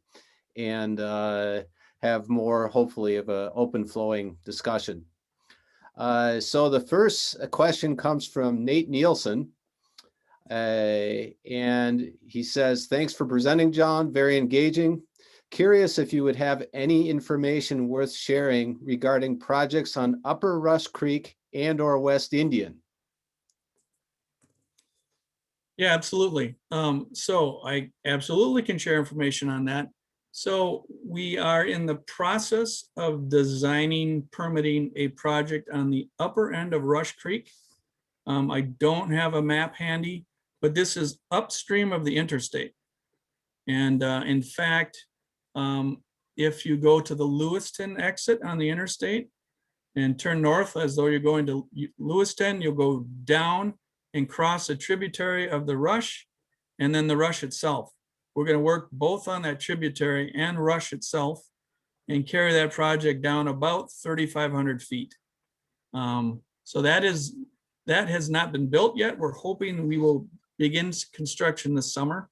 and have more, hopefully, of an open flowing discussion. So the first question comes from Nate Nielsen. And he says, thanks for presenting, John, very engaging. Curious if you would have any information worth sharing regarding projects on Upper Rush Creek and/or West Indian. Yeah, absolutely. So I absolutely can share information on that. So we are in the process of designing, permitting a project on the upper end of Rush Creek. I don't have a map handy, but this is upstream of the interstate. And in fact, if you go to the Lewiston exit on the interstate and turn north as though you're going to Lewiston, you'll go down and cross a tributary of the Rush, and then the Rush itself. We're going to work both on that tributary and Rush itself and carry that project down about 3,500 feet. So that has not been built yet. We're hoping we will begin construction this summer.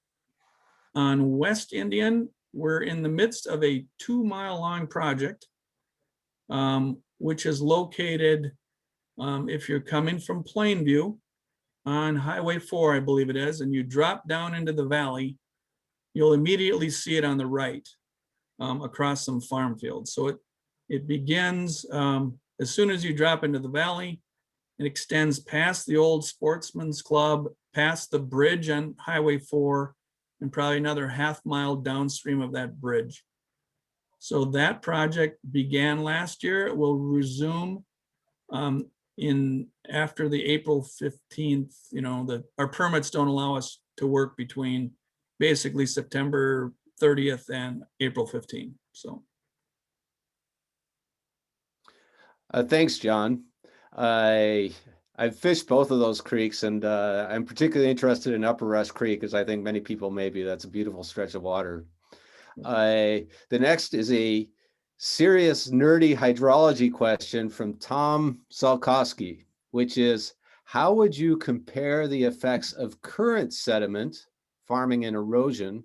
On West Indian, we're in the midst of a 2-mile-long project, which is located, if you're coming from Plainview on Highway 4, I believe it is, and you drop down into the valley, you'll immediately see it on the right across some farm fields. So it begins as soon as you drop into the valley, it extends past the old Sportsman's Club, past the bridge on Highway 4, and probably another half-mile downstream of that bridge. So that project began last year. It will resume after the April 15th. Our permits don't allow us to work between basically September 30th and April 15th. So. Thanks, John. I've fished both of those creeks, and I'm particularly interested in Upper Rush Creek, as I think many people may be. That's a beautiful stretch of water. The next is a serious nerdy hydrology question from Tom Salkowski, which is, how would you compare the effects of current sediment, farming and erosion,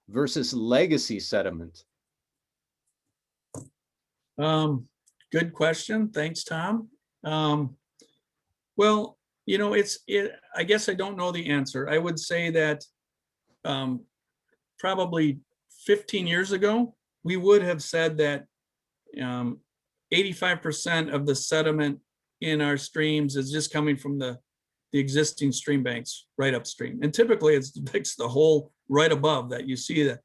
versus legacy sediment? Good question. Thanks, Tom. Well, I guess I don't know the answer. I would say that probably 15 years ago, we would have said that 85% of the sediment in our streams is just coming from the existing stream banks right upstream. And typically it's the whole right above that. You see that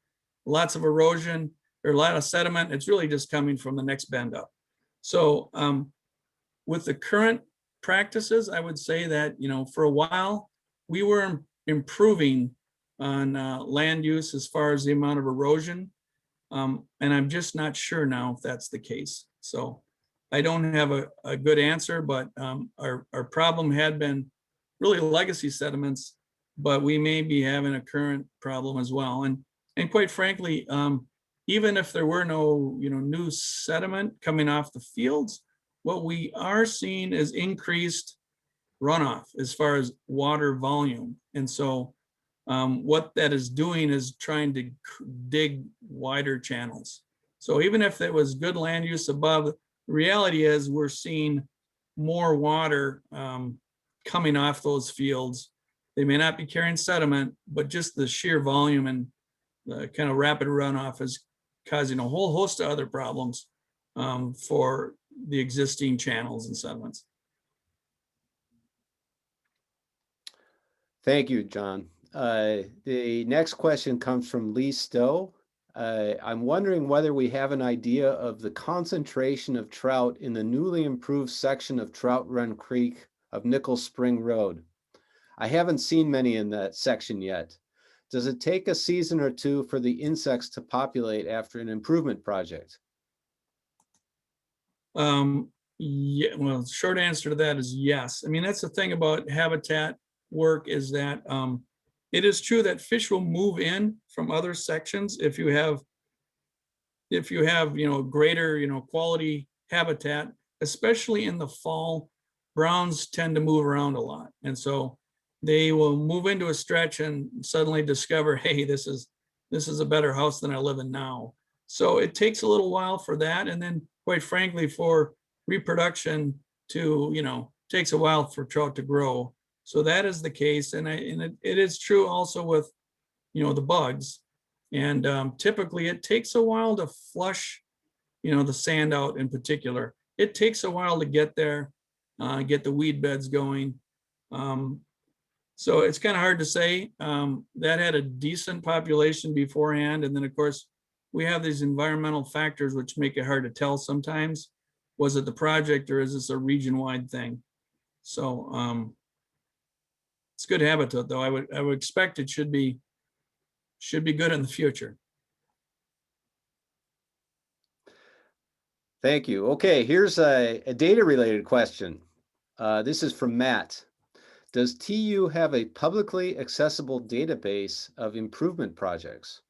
lots of erosion or a lot of sediment. It's really just coming from the next bend up. So with the current practices, I would say that, for a while, we were improving on land use as far as the amount of erosion. And I'm just not sure now if that's the case. So I don't have a good answer, but our problem had been really legacy sediments, but we may be having a current problem as well. And quite frankly, even if there were no new sediment coming off the fields, what we are seeing is increased runoff as far as water volume. And so what that is doing is trying to dig wider channels. So even if it was good land use above, the reality is we're seeing more water coming off those fields. They may not be carrying sediment, but just the sheer volume and the kind of rapid runoff is causing a whole host of other problems for the existing channels and sediments. Thank you, John. The next question comes from Lee Stowe. I'm wondering whether we have an idea of the concentration of trout in the newly improved section of Trout Run Creek of Nickel Spring Road. I haven't seen many in that section yet. Does it take a season or two for the insects to populate after an improvement project? Yeah, well, short answer to that is yes. I mean, that's the thing about habitat work, is that it is true that fish will move in from other sections if you have greater quality habitat, especially in the fall. Browns tend to move around a lot, and so they will move into a stretch and suddenly discover, hey, this is a better house than I live in now. So it takes a little while for that, and then quite frankly, for reproduction to takes a while for trout to grow. So that is the case, and it is true also with the bugs. And typically it takes a while to flush the sand out. In particular, it takes a while to get there, get the weed beds going. So it's kind of hard to say. That had a decent population beforehand, and then of course we have these environmental factors which make it hard to tell sometimes. Was it the project, or is this a region-wide thing? So it's good habitat, though. I would expect it should be good in the future. Thank you. Okay, here's a data-related question. This is from Matt. Does TU have a publicly accessible database of improvement projects?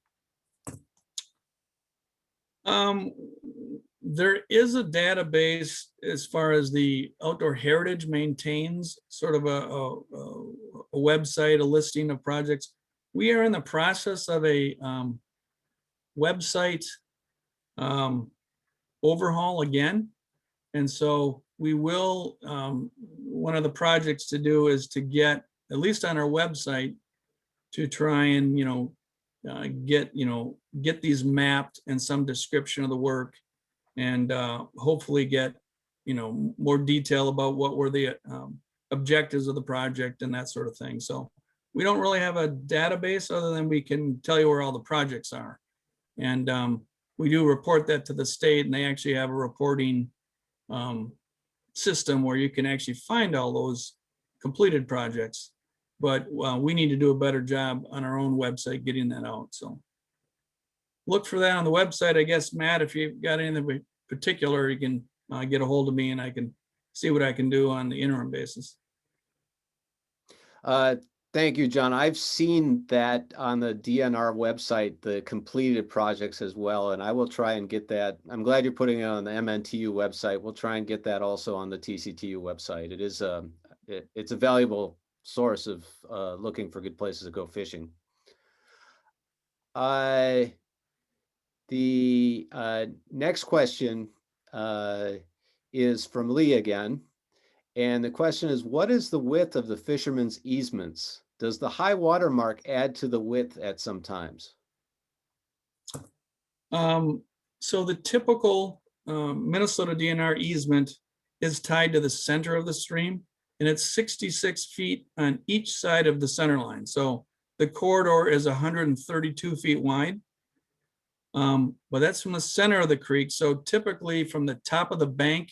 There is a database as far as the Outdoor Heritage maintains, sort of a website, a listing of projects. We are in the process of a website overhaul again. And so we will, one of the projects to do is to get, at least on our website, to try and, get these mapped and some description of the work, and hopefully get more detail about what were the objectives of the project and that sort of thing. So we don't really have a database other than we can tell you where all the projects are. And we do report that to the state, and they actually have a reporting system where you can actually find all those completed projects. But we need to do a better job on our own website getting that out. So look for that on the website. I guess, Matt, if you've got anything particular, you can get a hold of me and I can see what I can do on the interim basis. Thank you, John. I've seen that on the DNR website, the completed projects as well, and I will try and get that. I'm glad you're putting it on the MNTU website. We'll try and get that also on the TCTU website. It is it's a valuable source of looking for good places to go fishing. The next question is from Lee again. And the question is, what is the width of the fishermen's easements? Does the high water mark add to the width at some times? So the typical Minnesota DNR easement is tied to the center of the stream, and it's 66 feet on each side of the center line. So the corridor is 132 feet wide. But that's from the center of the creek. So typically from the top of the bank,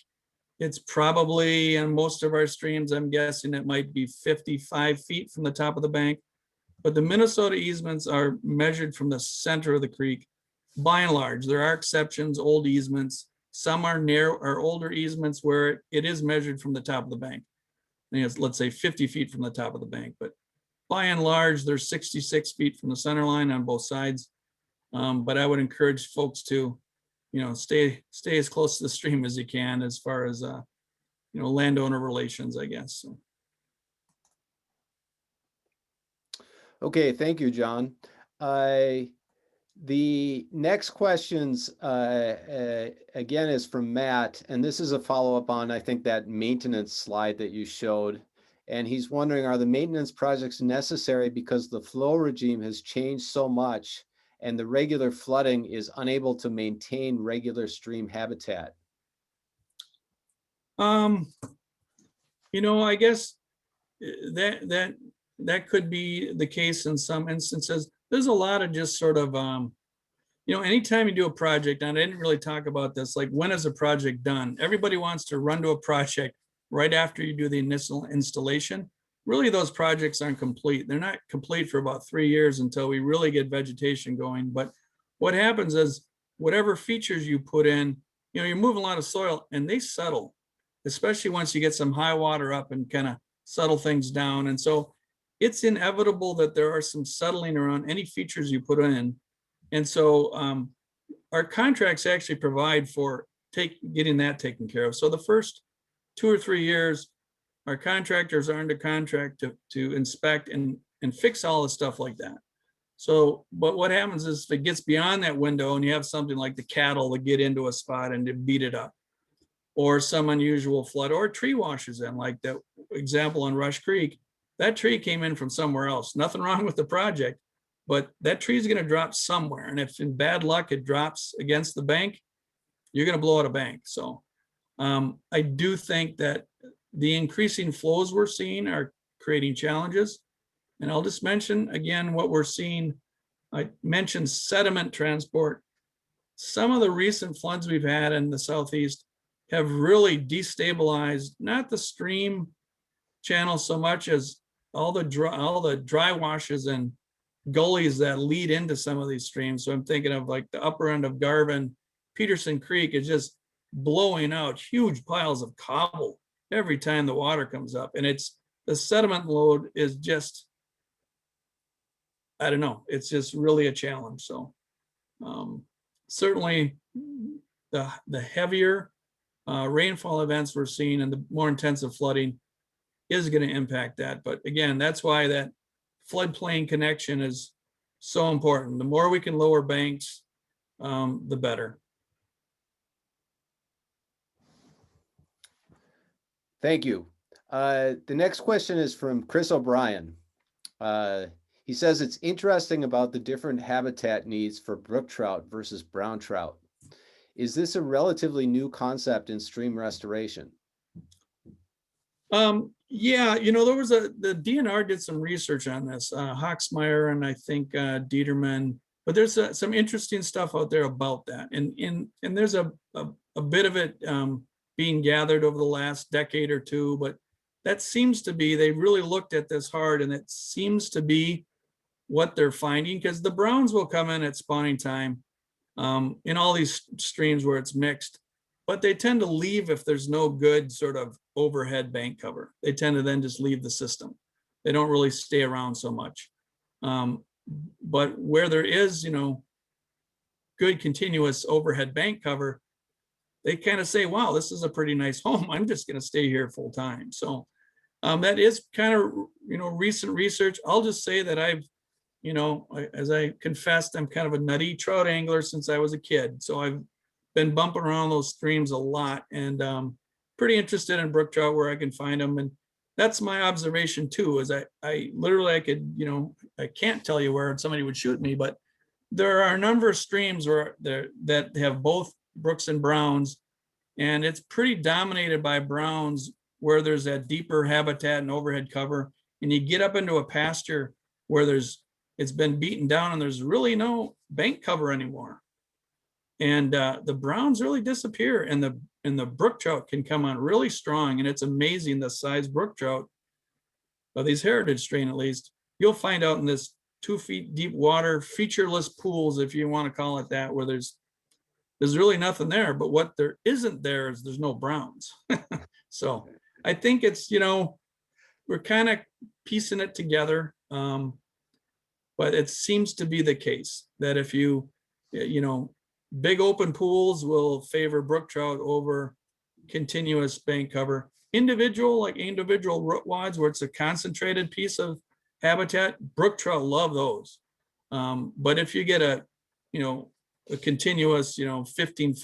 it's probably, in most of our streams, I'm guessing it might be 55 feet from the top of the bank. But the Minnesota easements are measured from the center of the creek. By and large, there are exceptions, old easements. Some are narrow or older easements where it is measured from the top of the bank. And it's, let's say 50 feet from the top of the bank. But by and large, there's 66 feet from the center line on both sides. But I would encourage folks to, stay as close to the stream as you can, as far as landowner relations, I guess. So. Okay, thank you, John. The next questions again is from Matt, and this is a follow-up on, I think, that maintenance slide that you showed. And he's wondering, are the maintenance projects necessary because the flow regime has changed so much and the regular flooding is unable to maintain regular stream habitat? I guess that could be the case in some instances. There's a lot of just sort of, anytime you do a project, and I didn't really talk about this, like when is a project done? Everybody wants to run to a project right after you do the initial installation. Really, those projects aren't complete. They're not complete for about 3 years until we really get vegetation going. But what happens is whatever features you put in, you're moving a lot of soil and they settle, especially once you get some high water up and kind of settle things down. And so it's inevitable that there are some settling around any features you put in. And so our contracts actually provide for getting that taken care of. So the first 2 or 3 years, our contractors are under contract to inspect and fix all the stuff like that. So, but what happens is if it gets beyond that window and you have something like the cattle that get into a spot and to beat it up, or some unusual flood, or a tree washes in, like that example on Rush Creek, that tree came in from somewhere else. Nothing wrong with the project, but that tree is going to drop somewhere. And if in bad luck it drops against the bank, you're going to blow out a bank. So I do think that the increasing flows we're seeing are creating challenges. And I'll just mention again what we're seeing. I mentioned sediment transport. Some of the recent floods we've had in the Southeast have really destabilized not the stream channel so much as all the dry washes and gullies that lead into some of these streams. So I'm thinking of like the upper end of Garvin, Peterson Creek is just blowing out huge piles of cobble every time the water comes up. And the sediment load is just, I don't know, it's just really a challenge. So certainly the heavier rainfall events we're seeing and the more intensive flooding is going to impact that. But again, that's why that floodplain connection is so important. The more we can lower banks, the better. Thank you. The next question is from Chris O'Brien. He says it's interesting about the different habitat needs for brook trout versus brown trout. Is this a relatively new concept in stream restoration? Yeah, there was the DNR did some research on this, Hawksmeyer and I think Dieterman, but there's some interesting stuff out there about that. And there's a bit of it being gathered over the last decade or two, but that seems to be, they really looked at this hard, and it seems to be what they're finding, because the browns will come in at spawning time in all these streams where it's mixed, but they tend to leave if there's no good sort of overhead bank cover. They tend to then just leave the system. They don't really stay around so much. But where there is, good continuous overhead bank cover, they kind of say, wow, this is a pretty nice home. I'm just going to stay here full time. So that is kind of, recent research. I'll just say that as I confessed, I'm kind of a nutty trout angler since I was a kid. So I've been bumping around those streams a lot, and pretty interested in brook trout where I can find them. And that's my observation too, is I literally, I could, I can't tell you where somebody would shoot me, but there are a number of streams that have both brooks and browns, and it's pretty dominated by browns where there's that deeper habitat and overhead cover. And you get up into a pasture where it's been beaten down and there's really no bank cover anymore. And the browns really disappear, and the brook trout can come on really strong. And it's amazing the size brook trout of these heritage strain, at least, you'll find out in this 2 feet deep water, featureless pools, if you want to call it that, where there's really nothing there. But what there isn't there is there's no browns. So I think it's, we're kind of piecing it together. But it seems to be the case that if big open pools will favor brook trout over continuous bank cover. Individual root wads where it's a concentrated piece of habitat, brook trout love those. But if you get a continuous, 15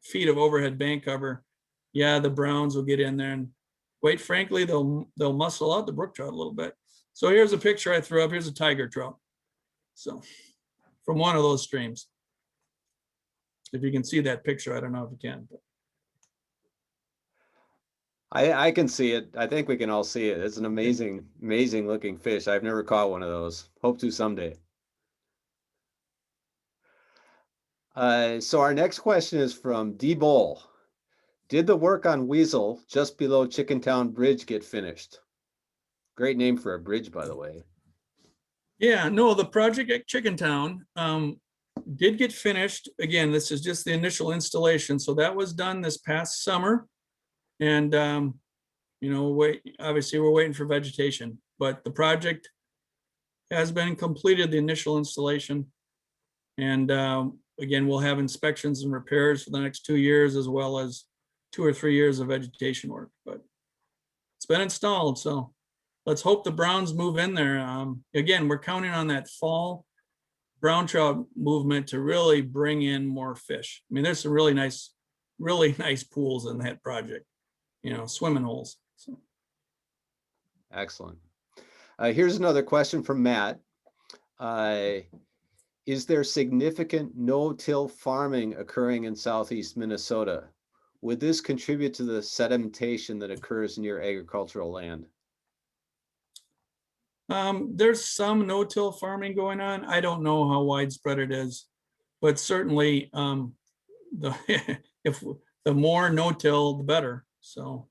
feet of overhead bank cover, yeah, the browns will get in there, and quite frankly, they'll muscle out the brook trout a little bit. So here's a picture I threw up. Here's a tiger trout. So from one of those streams. If you can see that picture, I don't know if you can. But. I can see it. I think we can all see it. It's an amazing looking fish. I've never caught one of those. Hope to someday. So our next question is from D. Bowl. Did the work on Weasel just below Chickentown Bridge get finished? Great name for a bridge, by the way. Yeah, no, the project at Chickentown did get finished. Again, this is just the initial installation. So that was done this past summer. And, obviously we're waiting for vegetation, but the project has been completed, the initial installation. And again, we'll have inspections and repairs for the next 2 years, as well as 2 or 3 years of vegetation work, but it's been installed. So let's hope the browns move in there. Again, we're counting on that fall brown trout movement to really bring in more fish. I mean, there's some really nice pools in that project, swimming holes. So. Excellent. Here's another question from Matt. Is there significant no-till farming occurring in southeast Minnesota? Would this contribute to the sedimentation that occurs near agricultural land? There's some no-till farming going on. I don't know how widespread it is, but certainly if the more no-till, the better. So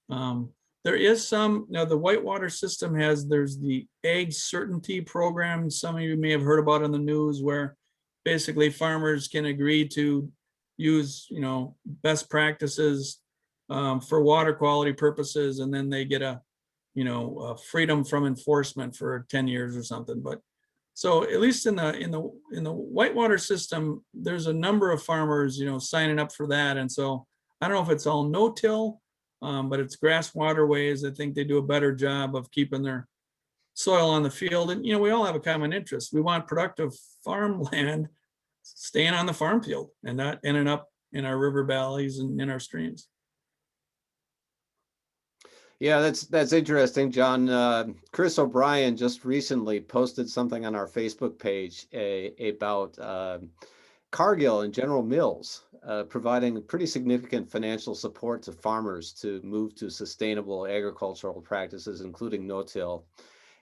there is some. Now the whitewater system there's the Ag Certainty program. Some of you may have heard about in the news, where basically farmers can agree to use best practices for water quality purposes, and then they get a freedom from enforcement for 10 years or something. But so at least in the whitewater system, there's a number of farmers signing up for that. And so I don't know if it's all no-till, but it's grass waterways. I think they do a better job of keeping their soil on the field. And we all have a common interest. We want productive farmland staying on the farm field and not ending up in our river valleys and in our streams. Yeah, that's interesting, John. Chris O'Brien just recently posted something on our Facebook page about Cargill and General Mills, providing pretty significant financial support to farmers to move to sustainable agricultural practices, including no-till.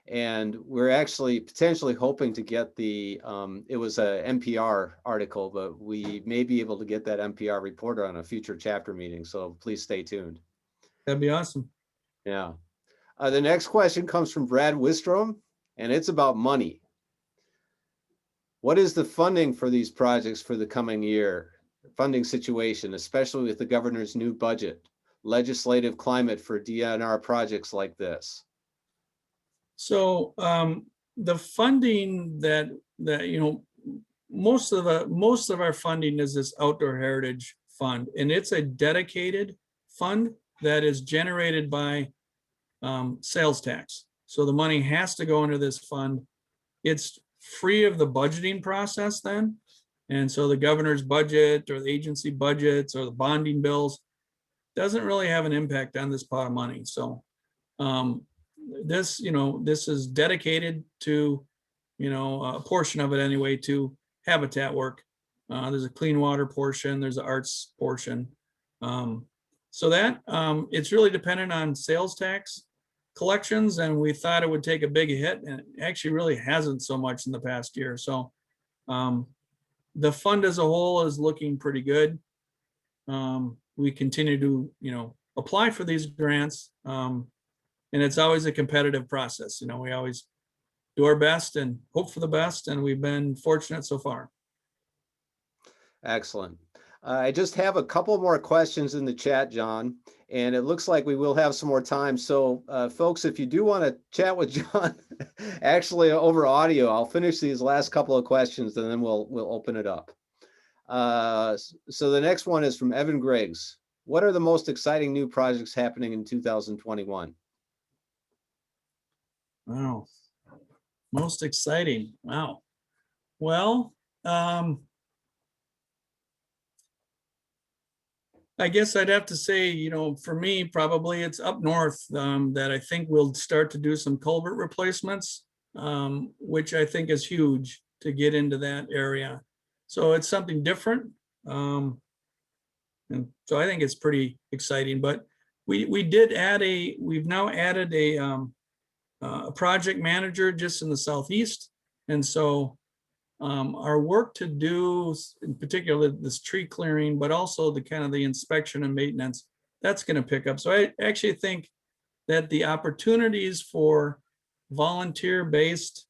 And we're actually potentially hoping to get the, it was a NPR article, but we may be able to get that NPR reporter on a future chapter meeting. So please stay tuned. That'd be awesome. Yeah. The next question comes from Brad Wistrom, and it's about money. What is the funding for these projects for the coming year? Funding situation, especially with the governor's new budget, legislative climate for DNR projects like this? So the funding that most of our funding is this outdoor heritage fund, and it's a dedicated fund that is generated by sales tax. So the money has to go into this fund. It's free of the budgeting process then. And so the governor's budget or the agency budgets or the bonding bills doesn't really have an impact on this pot of money. So this is dedicated to, a portion of it anyway, to habitat work. There's a clean water portion, there's an arts portion. So that it's really dependent on sales tax collections, and we thought it would take a big hit, and it actually really hasn't so much in the past year. So the fund as a whole is looking pretty good. We continue to, apply for these grants. And it's always a competitive process. We always do our best and hope for the best, and we've been fortunate so far. Excellent. I just have a couple more questions in the chat, John, and it looks like we will have some more time. So folks, if you do want to chat with John, actually over audio, I'll finish these last couple of questions and then we'll open it up. So the next one is from Evan Griggs. What are the most exciting new projects happening in 2021? Wow. Most exciting. Wow. Well, I guess I'd have to say, for me, probably it's up north that I think we'll start to do some culvert replacements, which I think is huge to get into that area. So it's something different. And so I think it's pretty exciting, but we've now added a project manager just in the southeast. And so our work to do, in particular, this tree clearing, but also the kind of the inspection and maintenance, that's going to pick up. So I actually think that the opportunities for volunteer-based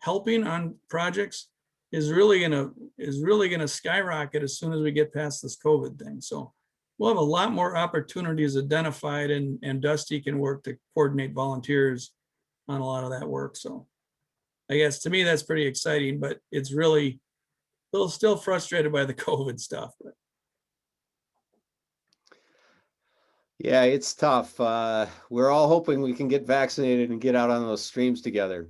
helping on projects is really gonna skyrocket as soon as we get past this COVID thing. So we'll have a lot more opportunities identified, and Dusty can work to coordinate volunteers on a lot of that work. So I guess to me that's pretty exciting, but it's really still frustrated by the COVID stuff. But yeah, it's tough. We're all hoping we can get vaccinated and get out on those streams together.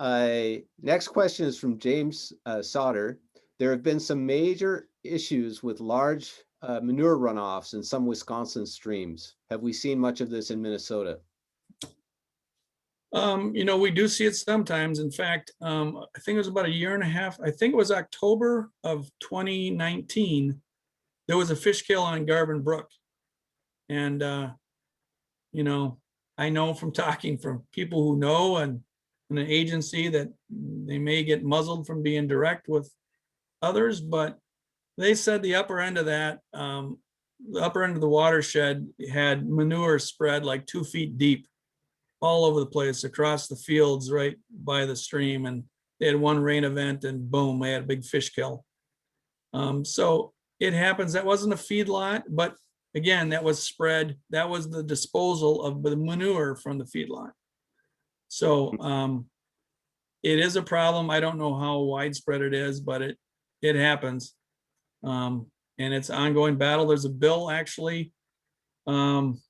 Next question is from James Sauter. There have been some major issues with large manure runoffs in some Wisconsin streams. Have we seen much of this in Minnesota? We do see it sometimes. In fact, I think it was about a year and a half. I think it was October of 2019. There was a fish kill on Garvin Brook. And, I know from talking from people who know and an agency that they may get muzzled from being direct with others, but they said the upper end of that, the upper end of the watershed had manure spread like 2 feet deep all over the place across the fields right by the stream. And they had one rain event and boom, they had a big fish kill. So it happens. That wasn't a feedlot, but again, that was spread. That was the disposal of the manure from the feedlot. So it is a problem. I don't know how widespread it is, but it happens. And it's an ongoing battle. There's a bill actually in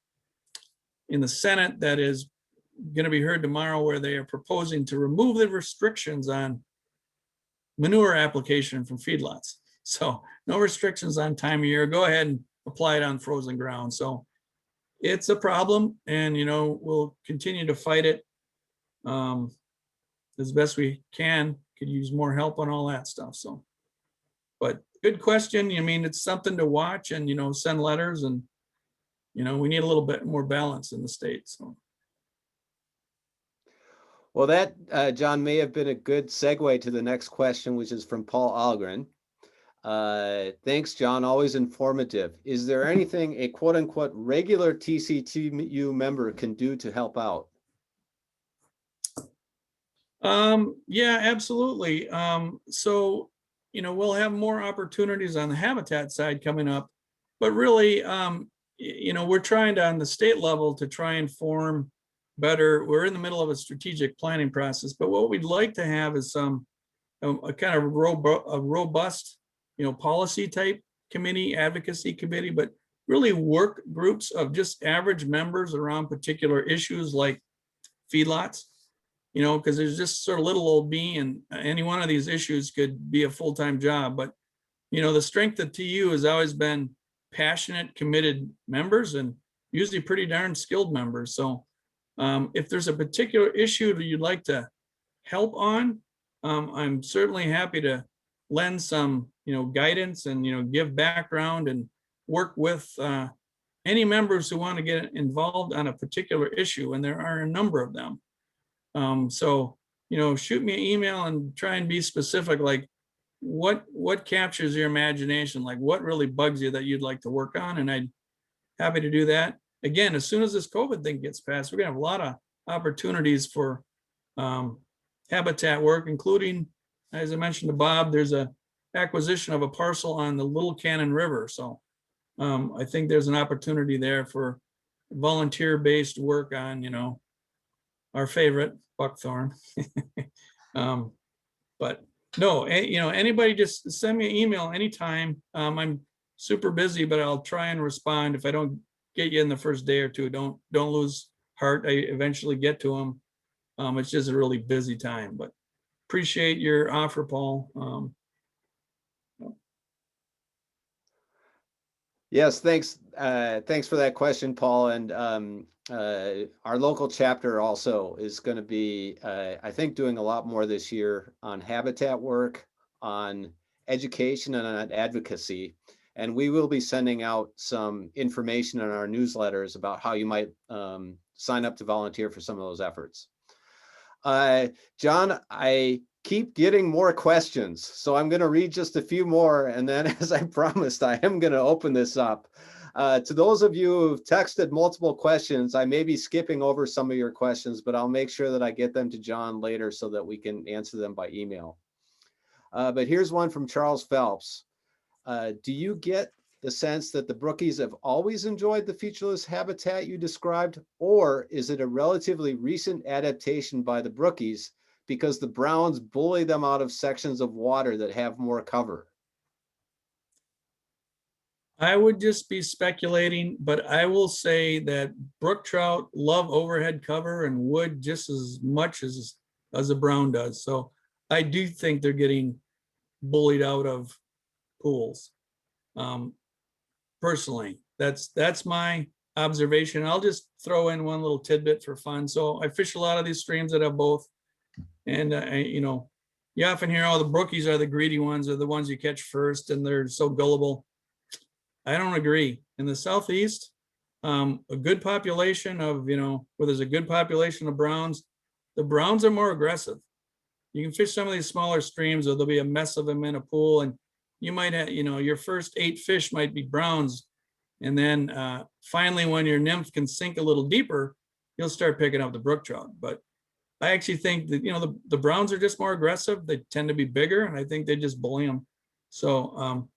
the Senate that is going to be heard tomorrow where they are proposing to remove the restrictions on manure application from feedlots. So no restrictions on time of year. Go ahead and apply it on frozen ground. So it's a problem, and we'll continue to fight it as best we can. Could use more help on all that stuff. So, but good question. I mean, it's something to watch and, send letters and, we need a little bit more balance in the state, so. Well, that, John, may have been a good segue to the next question, which is from Paul Algren. Thanks, John. Always informative. Is there anything a quote unquote regular TCTU member can do to help out? Yeah, absolutely. So, we'll have more opportunities on the habitat side coming up, but really, we're trying to, on the state level, to try and form better. We're in the middle of a strategic planning process, but what we'd like to have is some a kind of robust, policy type committee, advocacy committee, but really work groups of just average members around particular issues like feedlots, because there's just sort of little old me, and any one of these issues could be a full-time job. But, the strength of TU has always been passionate, committed members, and usually pretty darn skilled members. So if there's a particular issue that you'd like to help on, I'm certainly happy to lend some, guidance and, give background and work with any members who want to get involved on a particular issue, and there are a number of them. So, shoot me an email and try and be specific, like what captures your imagination, like what really bugs you that you'd like to work on, and I'd happy to do that. Again, as soon as this COVID thing gets passed, we're gonna have a lot of opportunities for habitat work, including, as I mentioned to Bob, there's a acquisition of a parcel on the Little Cannon River. So I think there's an opportunity there for volunteer-based work on, our favorite buckthorn. But no, anybody just send me an email anytime. I'm super busy, but I'll try and respond. If I don't get you in the first day or two, don't lose heart. I eventually get to them. It's just a really busy time, but appreciate your offer, Paul. Yes, thanks. Thanks for that question, Paul. And our local chapter also is going to be, I think, doing a lot more this year on habitat work, on education, and on advocacy. And we will be sending out some information in our newsletters about how you might sign up to volunteer for some of those efforts. John, I keep getting more questions, so I'm going to read just a few more, and then, as I promised, I am going to open this up. To those of you who've texted multiple questions, I may be skipping over some of your questions, but I'll make sure that I get them to John later so that we can answer them by email. But here's one from Charles Phelps. Do you get the sense that the brookies have always enjoyed the featureless habitat you described, or is it a relatively recent adaptation by the brookies because the browns bully them out of sections of water that have more cover? I would just be speculating, but I will say that brook trout love overhead cover and wood just as much as a brown does. So I do think they're getting bullied out of pools. Personally, that's my observation. I'll just throw in one little tidbit for fun. So I fish a lot of these streams that have both, and you often hear, oh, the brookies are the greedy ones, or the ones you catch first, and they're so gullible. I don't agree. In the Southeast, a good population of, where there's a good population of browns, the browns are more aggressive. You can fish some of these smaller streams, or there'll be a mess of them in a pool, and you might have, your first 8 fish might be browns. And then finally, when your nymph can sink a little deeper, you'll start picking up the brook trout. But I actually think that, the browns are just more aggressive. They tend to be bigger, and I think they just bully them. So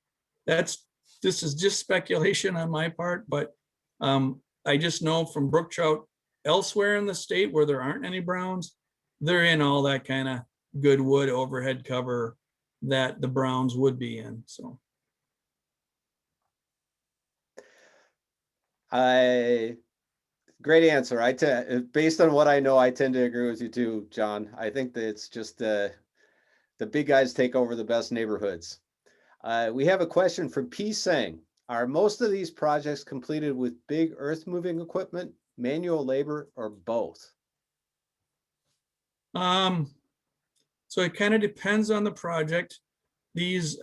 this is just speculation on my part, but I just know from brook trout elsewhere in the state where there aren't any browns, they're in all that kind of good wood overhead cover that the browns would be in. So Great answer. Based on what I know, I tend to agree with you too, John. I think that it's just the big guys take over the best neighborhoods. We have a question from P. Sang. Are most of these projects completed with big earth moving equipment, manual labor, or both? So it kind of depends on the project. These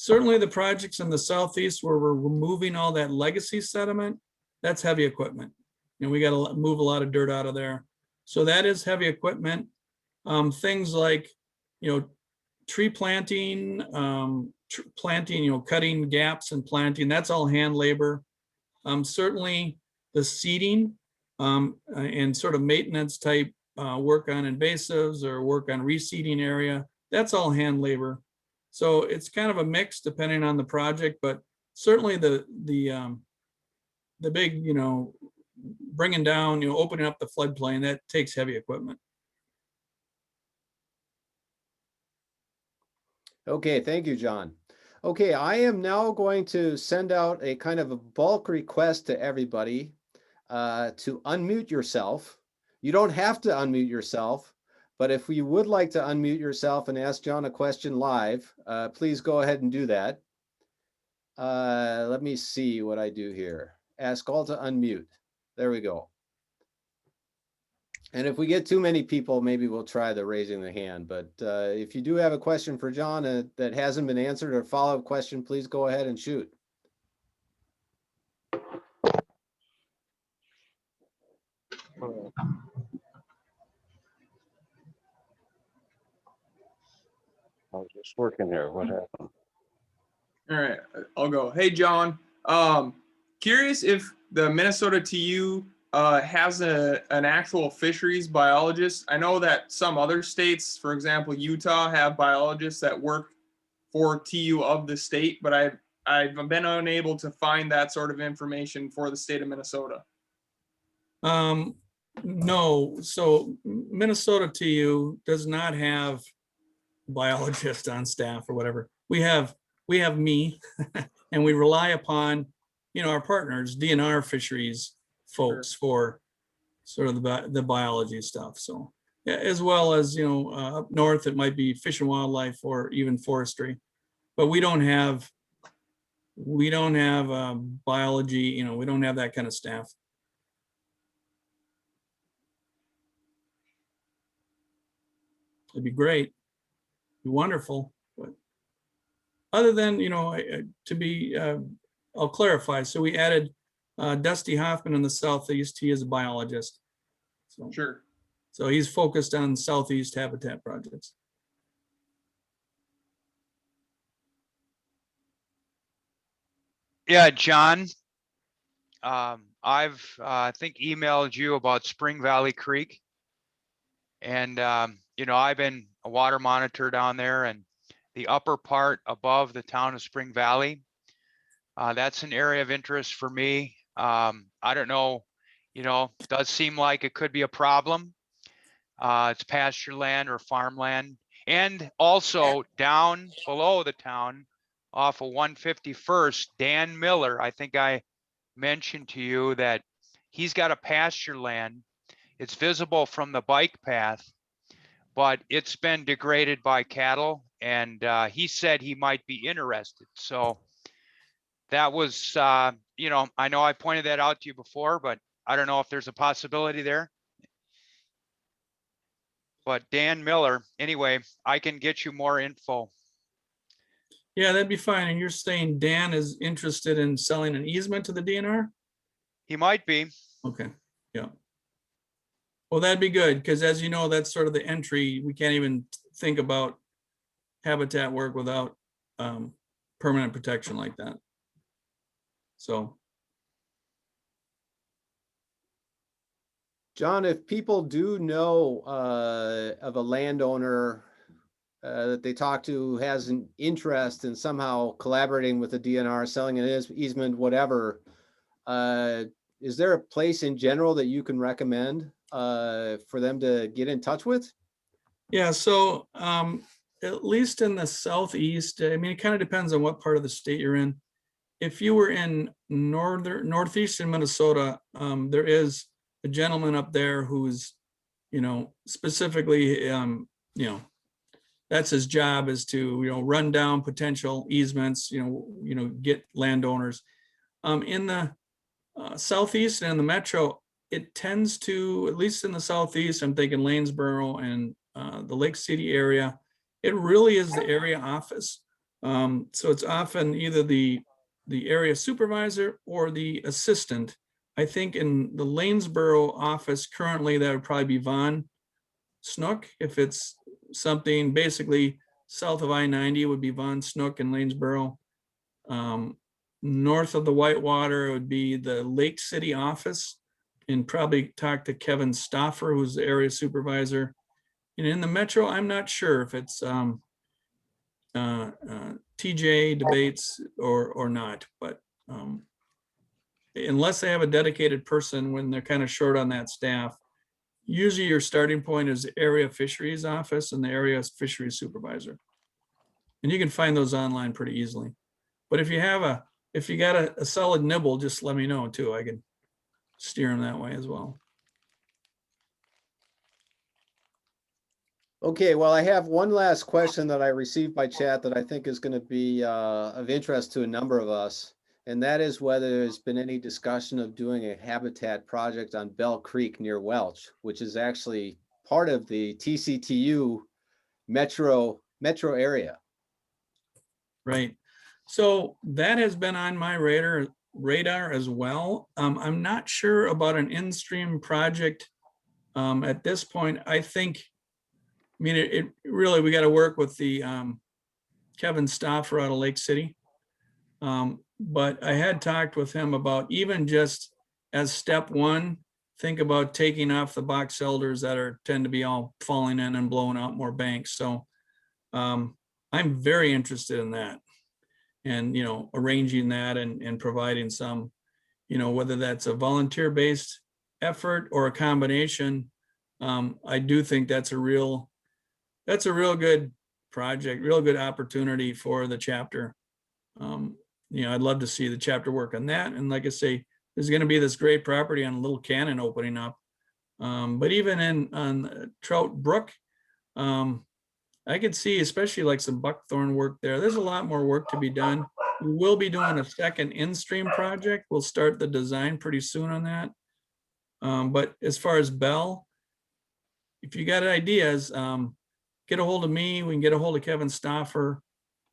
Certainly the projects in the southeast where we're removing all that legacy sediment, that's heavy equipment. And we got to move a lot of dirt out of there. So that is heavy equipment. Things like, tree planting, planting, cutting gaps and planting, that's all hand labor. Certainly the seeding and sort of maintenance type work on invasives or work on reseeding area, that's all hand labor. So it's kind of a mix depending on the project, but certainly the big, bringing down, opening up the floodplain, that takes heavy equipment. Okay, thank you, John. Okay, I am now going to send out a kind of a bulk request to everybody to unmute yourself. You don't have to unmute yourself, but if you would like to unmute yourself and ask John a question live, please go ahead and do that. Let me see what I do here. Ask all to unmute. There we go. And if we get too many people, maybe we'll try the raising the hand. But if you do have a question for John that hasn't been answered or follow-up question, please go ahead and shoot. I was just working here. What happened? All right, I'll go. Hey, John. Curious if the Minnesota TU has an actual fisheries biologist. I know that some other states, for example, Utah, have biologists that work for TU of the state, but I've been unable to find that sort of information for the state of Minnesota. No, so Minnesota TU does not have biologists on staff or whatever. We have me and we rely upon, our partners, DNR fisheries folks for sort of the biology stuff. So yeah, as well as, up north, it might be fish and wildlife or even forestry, but we don't have biology, we don't have that kind of staff. It'd be great, be wonderful, but other than, I'll clarify. So we added Dusty Hoffman in the Southeast. He is a biologist. So, Sure. So he's focused on Southeast habitat projects. Yeah, John, I've I think emailed you about Spring Valley Creek. And, I've been a water monitor down there, and the upper part above the town of Spring Valley, that's an area of interest for me. I don't know, it does seem like it could be a problem. It's pasture land or farmland. And also down below the town off of 151st, Dan Miller, I think I mentioned to you that he's got a pasture land. It's visible from the bike path, but it's been degraded by cattle, and he said he might be interested. So that was, I know I pointed that out to you before, but I don't know if there's a possibility there. But Dan Miller, anyway, I can get you more info. Yeah, that'd be fine. And you're saying Dan is interested in selling an easement to the DNR? He might be. Okay, yeah. Well, that'd be good, because as you know, that's sort of the entry. We can't even think about habitat work without permanent protection like that. So. John, if people do know of a landowner that they talk to who has an interest in somehow collaborating with the DNR, selling an easement, whatever, is there a place in general that you can recommend for them to get in touch with? Yeah, so at least in the southeast, I mean, it kind of depends on what part of the state you're in. If you were in northeastern Minnesota, there is a gentleman up there who's, specifically, that's his job, is to, run down potential easements, get landowners. In the southeast and in the metro, it tends to, at least in the southeast, I'm thinking Lanesboro and the Lake City area, it really is the area office. So it's often either the area supervisor or the assistant. I think in the Lanesboro office currently, that would probably be Von Snook. If it's something basically south of I-90, would be Von Snook in Lanesboro. North of the Whitewater, it would be the Lake City office, and probably talk to Kevin Stoffer, who's the area supervisor. And in the metro, I'm not sure if it's TJ debates or not, but unless they have a dedicated person when they're kind of short on that staff, usually your starting point is the area fisheries office and the area fisheries supervisor. And you can find those online pretty easily. But if you got a solid nibble, just let me know too. I can steer them that way as well. Okay, well, I have one last question that I received by chat that I think is going to be of interest to a number of us. And that is whether there's been any discussion of doing a habitat project on Bell Creek near Welch, which is actually part of the TCTU metro area. Right. So that has been on my radar as well. I'm not sure about an in-stream project at this point. I mean, it really, we got to work with the Kevin Stoffer out of Lake City. But I had talked with him about even just as step one, think about taking off the boxelders that tend to be all falling in and blowing out more banks. So I'm very interested in that, and arranging that and providing some, whether that's a volunteer-based effort or a combination. I do think that's a real good project, real good opportunity for the chapter. I'd love to see the chapter work on that. And like I say, there's going to be this great property on Little Cannon opening up. But even on Trout Brook, I could see especially like some buckthorn work there. There's a lot more work to be done. We will be doing a second in-stream project. We'll start the design pretty soon on that. But as far as Bell, if you got ideas, get a hold of me. We can get a hold of Kevin Stoffer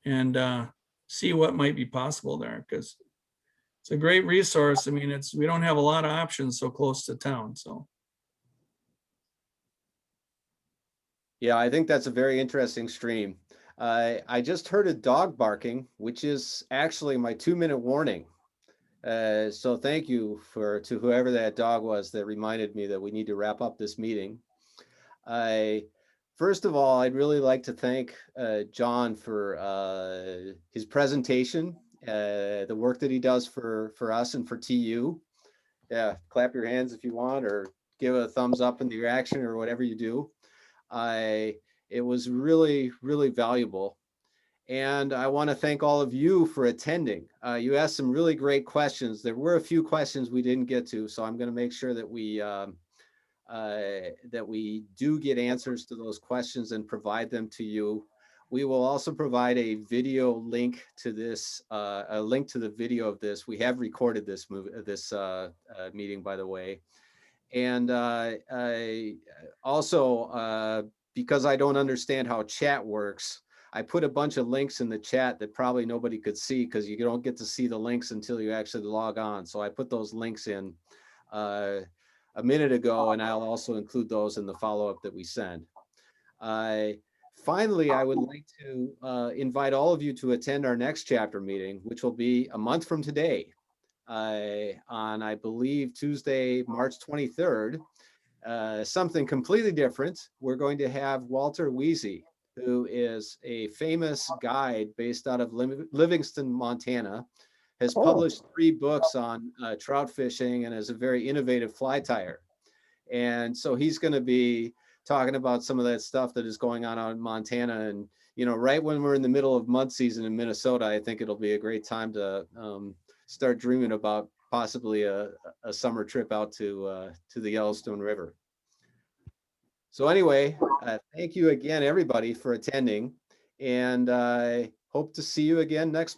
and see what might be possible there, because it's a great resource. I mean, we don't have a lot of options so close to town. So yeah, I think that's a very interesting stream. I just heard a dog barking, which is actually my 2-minute warning. So thank you to whoever that dog was that reminded me that we need to wrap up this meeting. First of all, I'd really like to thank John for his presentation, the work that he does for us and for TU. Yeah, clap your hands if you want, or give a thumbs up in the reaction or whatever you do. It was really, really valuable. And I want to thank all of you for attending. You asked some really great questions. There were a few questions we didn't get to, so I'm going to make sure that we do get answers to those questions and provide them to you. We will also provide a video link to this, a link to the video of this. We have recorded this meeting, by the way. And also, because I don't understand how chat works, I put a bunch of links in the chat that probably nobody could see, because you don't get to see the links until you actually log on. So I put those links in a minute ago, and I'll also include those in the follow-up that we send. Finally, I would like to invite all of you to attend our next chapter meeting, which will be a month from today, on, I believe, Tuesday, March 23rd. Something completely different. We're going to have Walter Weezy, who is a famous guide based out of Livingston, Montana, has published 3 books on trout fishing and is a very innovative fly tyer. And so he's going to be talking about some of that stuff that is going on out in Montana. And, right when we're in the middle of mud season in Minnesota, I think it'll be a great time to start dreaming about possibly a summer trip out to the Yellowstone River. So anyway, thank you again, everybody, for attending, and I hope to see you again next month.